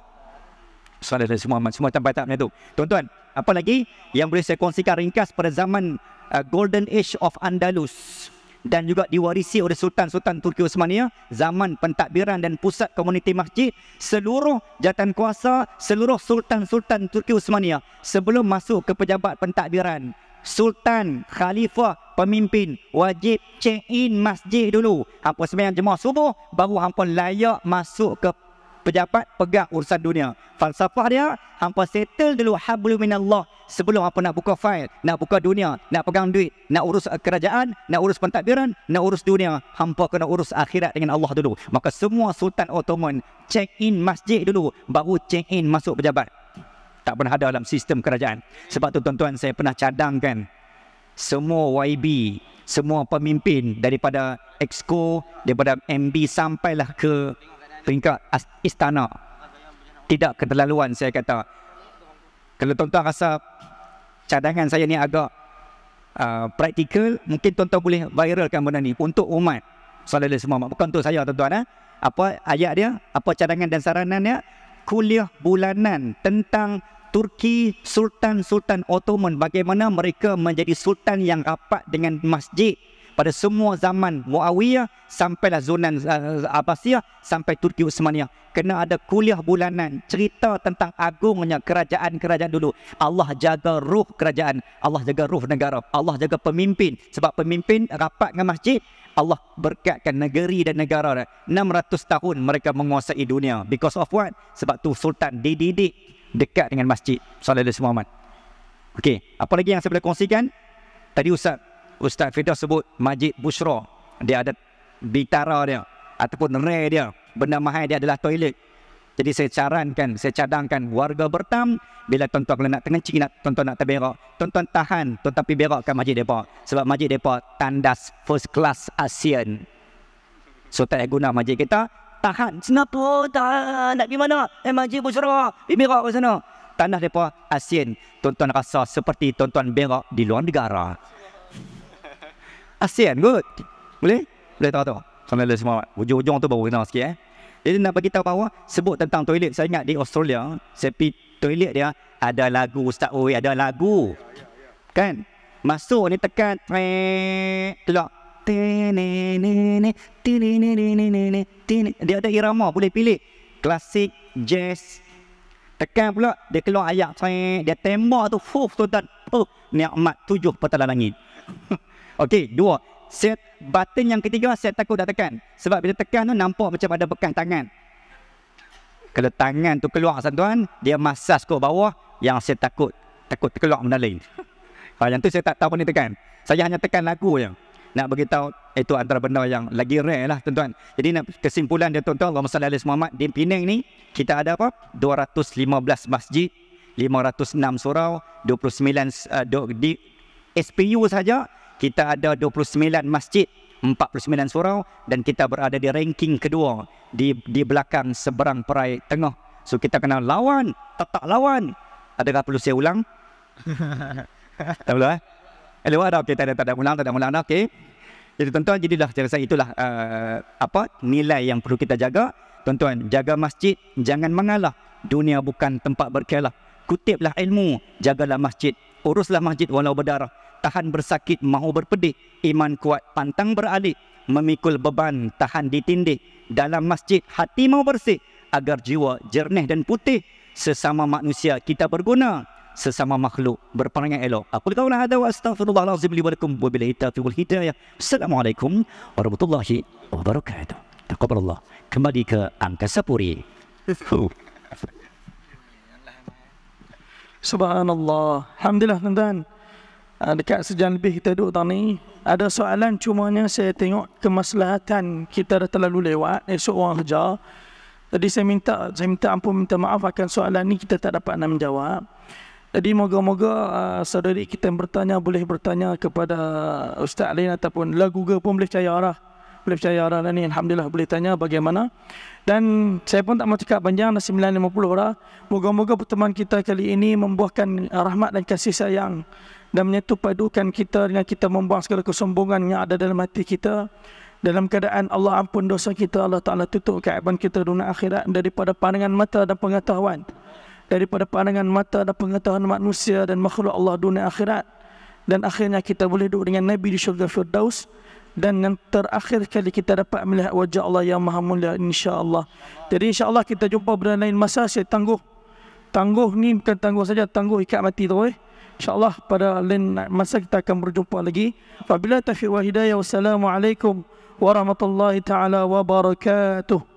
C: Saudara semua sampai tahap macam tu. Tuan-tuan, apa lagi yang boleh saya kongsikan ringkas pada zaman Golden Age of Andalus dan juga diwarisi oleh Sultan-Sultan Turki Uthmaniyah, zaman pentadbiran dan pusat komuniti masjid, seluruh jawatan kuasa, seluruh Sultan-Sultan Turki Uthmaniyah sebelum masuk ke pejabat pentadbiran, Sultan, Khalifah, pemimpin wajib check in masjid dulu. Hampa sembahyang jemaah subuh, baru hampa layak masuk ke pejabat pegang urusan dunia. Falsafah dia, hampa settle dulu hablu minallah sebelum hampa nak buka file, nak buka dunia, nak pegang duit, nak urus kerajaan, nak urus pentadbiran, nak urus dunia. Hampa kena urus akhirat dengan Allah dulu. Maka semua Sultan Ottoman check in masjid dulu, baru check in masuk pejabat. Tak pernah ada dalam sistem kerajaan. Sebab tu tuan-tuan, saya pernah cadangkan semua YB, semua pemimpin daripada Exco, daripada MB sampailah ke peringkat istana. Tidak keterlaluan saya kata. Kalau tuan-tuan rasa cadangan saya ni agak praktikal, mungkin tuan-tuan boleh viralkan benda ni untuk umat. Sallallahu alaihi wasallam. Bukan untuk saya tuan-tuan. Apa ayat dia, apa cadangan dan saranannya? Kuliah bulanan tentang Turki, Sultan-Sultan Ottoman, bagaimana mereka menjadi sultan yang rapat dengan masjid, pada semua zaman Muawiyah sampailah Zunan Abbasiyah sampai Turki Utsmaniyah. Kena ada kuliah bulanan cerita tentang agungnya kerajaan-kerajaan dulu. Allah jaga ruh kerajaan, Allah jaga ruh negara, Allah jaga pemimpin. Sebab pemimpin rapat dengan masjid, Allah berkatkan negeri dan negara. 600 tahun mereka menguasai dunia. Because of what? Sebab tu Sultan dididik dekat dengan masjid sallallahu alaihi wasallam. Okey, apa lagi yang saya boleh kongsikan? Tadi Ustaz Firdaus sebut Masjid Bushra. Dia ada bitara dia ataupun rare dia. Benda mahal dia adalah toilet. Jadi saya cadangkan warga Bertam, bila tuan-tuan kalau nak terkencing, tuan-tuan nak terberak, tuan-tuan tahan, tuan-tuan pergi berak kat masjid mereka. Sebab masjid mereka tandas first class ASEAN. So tak payah guna masjid kita, tahan. Kenapa tahan? Nak pergi mana? Masjid Bushra. Pergi berak ke sana. Tanah mereka ASEAN. Tuan-tuan rasa seperti tuan-tuan berak di luar negara. ASEAN good. Boleh? Boleh tahu. Sampai semua. Ujung-ujung tu baru kenal sikit. Jadi nak bagi tahu bahawa sebut tentang toilet. Saya ingat di Australia, saya pergi toilet dia ada lagu Ustaz Oi, ada lagu. Kan? Masuk ni tekan keluar. Dia ada irama boleh pilih. Klasik, jazz. Tekan pula dia keluar ayat. Dia tembak tu tuan-tuan. Nikmat 7 petala langit. Okey, 2. Set button yang ketiga saya takut dah tekan. Sebab bila tekan tu nampak macam ada bekas tangan. Kalau tangan tu keluar tuan, dia masas ke bawah, yang saya takut terkeluar benda lain. Yang tu saya tak tahu apa ni tekan. Saya hanya tekan lagu je. Nak beritahu itu antara benda yang lagi rare lah tuan-tuan. Jadi nak kesimpulan dia tuan-tuan, Allahumma salli ala Muhammad, di Penang ni kita ada apa? 215 masjid, 506 surau, 29 di SPU saja kita ada 29 masjid, 49 surau, dan kita berada di ranking kedua di belakang seberang perai tengah. So kita kena lawan, tak lawan. Adakah perlu saya ulang? Tak perlu ada, okey, tak ada ulang dah, okey. Jadi tuan-tuan, jadilah saya rasa itulah nilai yang perlu kita jaga. Tuan-tuan, jaga masjid, jangan mengalah. Dunia bukan tempat berkelah. Kutiplah ilmu, jagalah masjid, uruslah masjid walau berdarah. Tahan bersakit, mahu berpedih. Iman kuat, pantang beralih. Memikul beban, tahan ditindih. Dalam masjid, hati mau bersih. Agar jiwa jernih dan putih. Sesama manusia kita berguna. Sesama makhluk berperangai elok. Aku qaula hadza wa astaghfirullahalazim li wa lakum wa billahi taufiq wal hidayah. Assalamualaikum warahmatullahi wabarakatuh. Taqabbalallah. Kembali ke Angkasa Puri.
A: Subhanallah. Alhamdulillah tuan-tuan. Dekat sejam lebih kita duduk tadi ni. Ada soalan, cumanya saya tengok kemaslahatan kita dah terlalu lewat. Esok orang kerja. Jadi saya minta ampun, minta maaf akan soalan ni kita tak dapat nak menjawab. Jadi moga-moga saudari kita yang bertanya boleh bertanya kepada Ustaz lain ataupun Google pun boleh percaya lah. Boleh percaya lah ni. Alhamdulillah boleh tanya bagaimana. Dan saya pun tak mau cakap panjang, dah 9.50 dah. Moga-moga pertemuan kita kali ini membuahkan rahmat dan kasih sayang dan menyentuh padukan kita dengan kita membuang segala kesombongan yang ada dalam hati kita. Dalam keadaan Allah ampun dosa kita, Allah Ta'ala tutup keaiban kita dunia akhirat daripada pandangan mata dan pengetahuan. Daripada pandangan mata dan pengetahuan manusia dan makhluk Allah dunia akhirat. Dan akhirnya kita boleh duduk dengan Nabi di syurga Firdaus. Dan yang terakhir kali kita dapat melihat wajah Allah yang maha mulia, insya-Allah. Jadi insya-Allah kita jumpa pada lain masa. Saya tangguh ni bukan tangguh saja, tangguh ikat mati tu InsyaAllah pada lain masa kita akan berjumpa lagi. Wabillahi taufiq wal hidayah. Wassalamualaikum warahmatullahi taala wabarakatuh.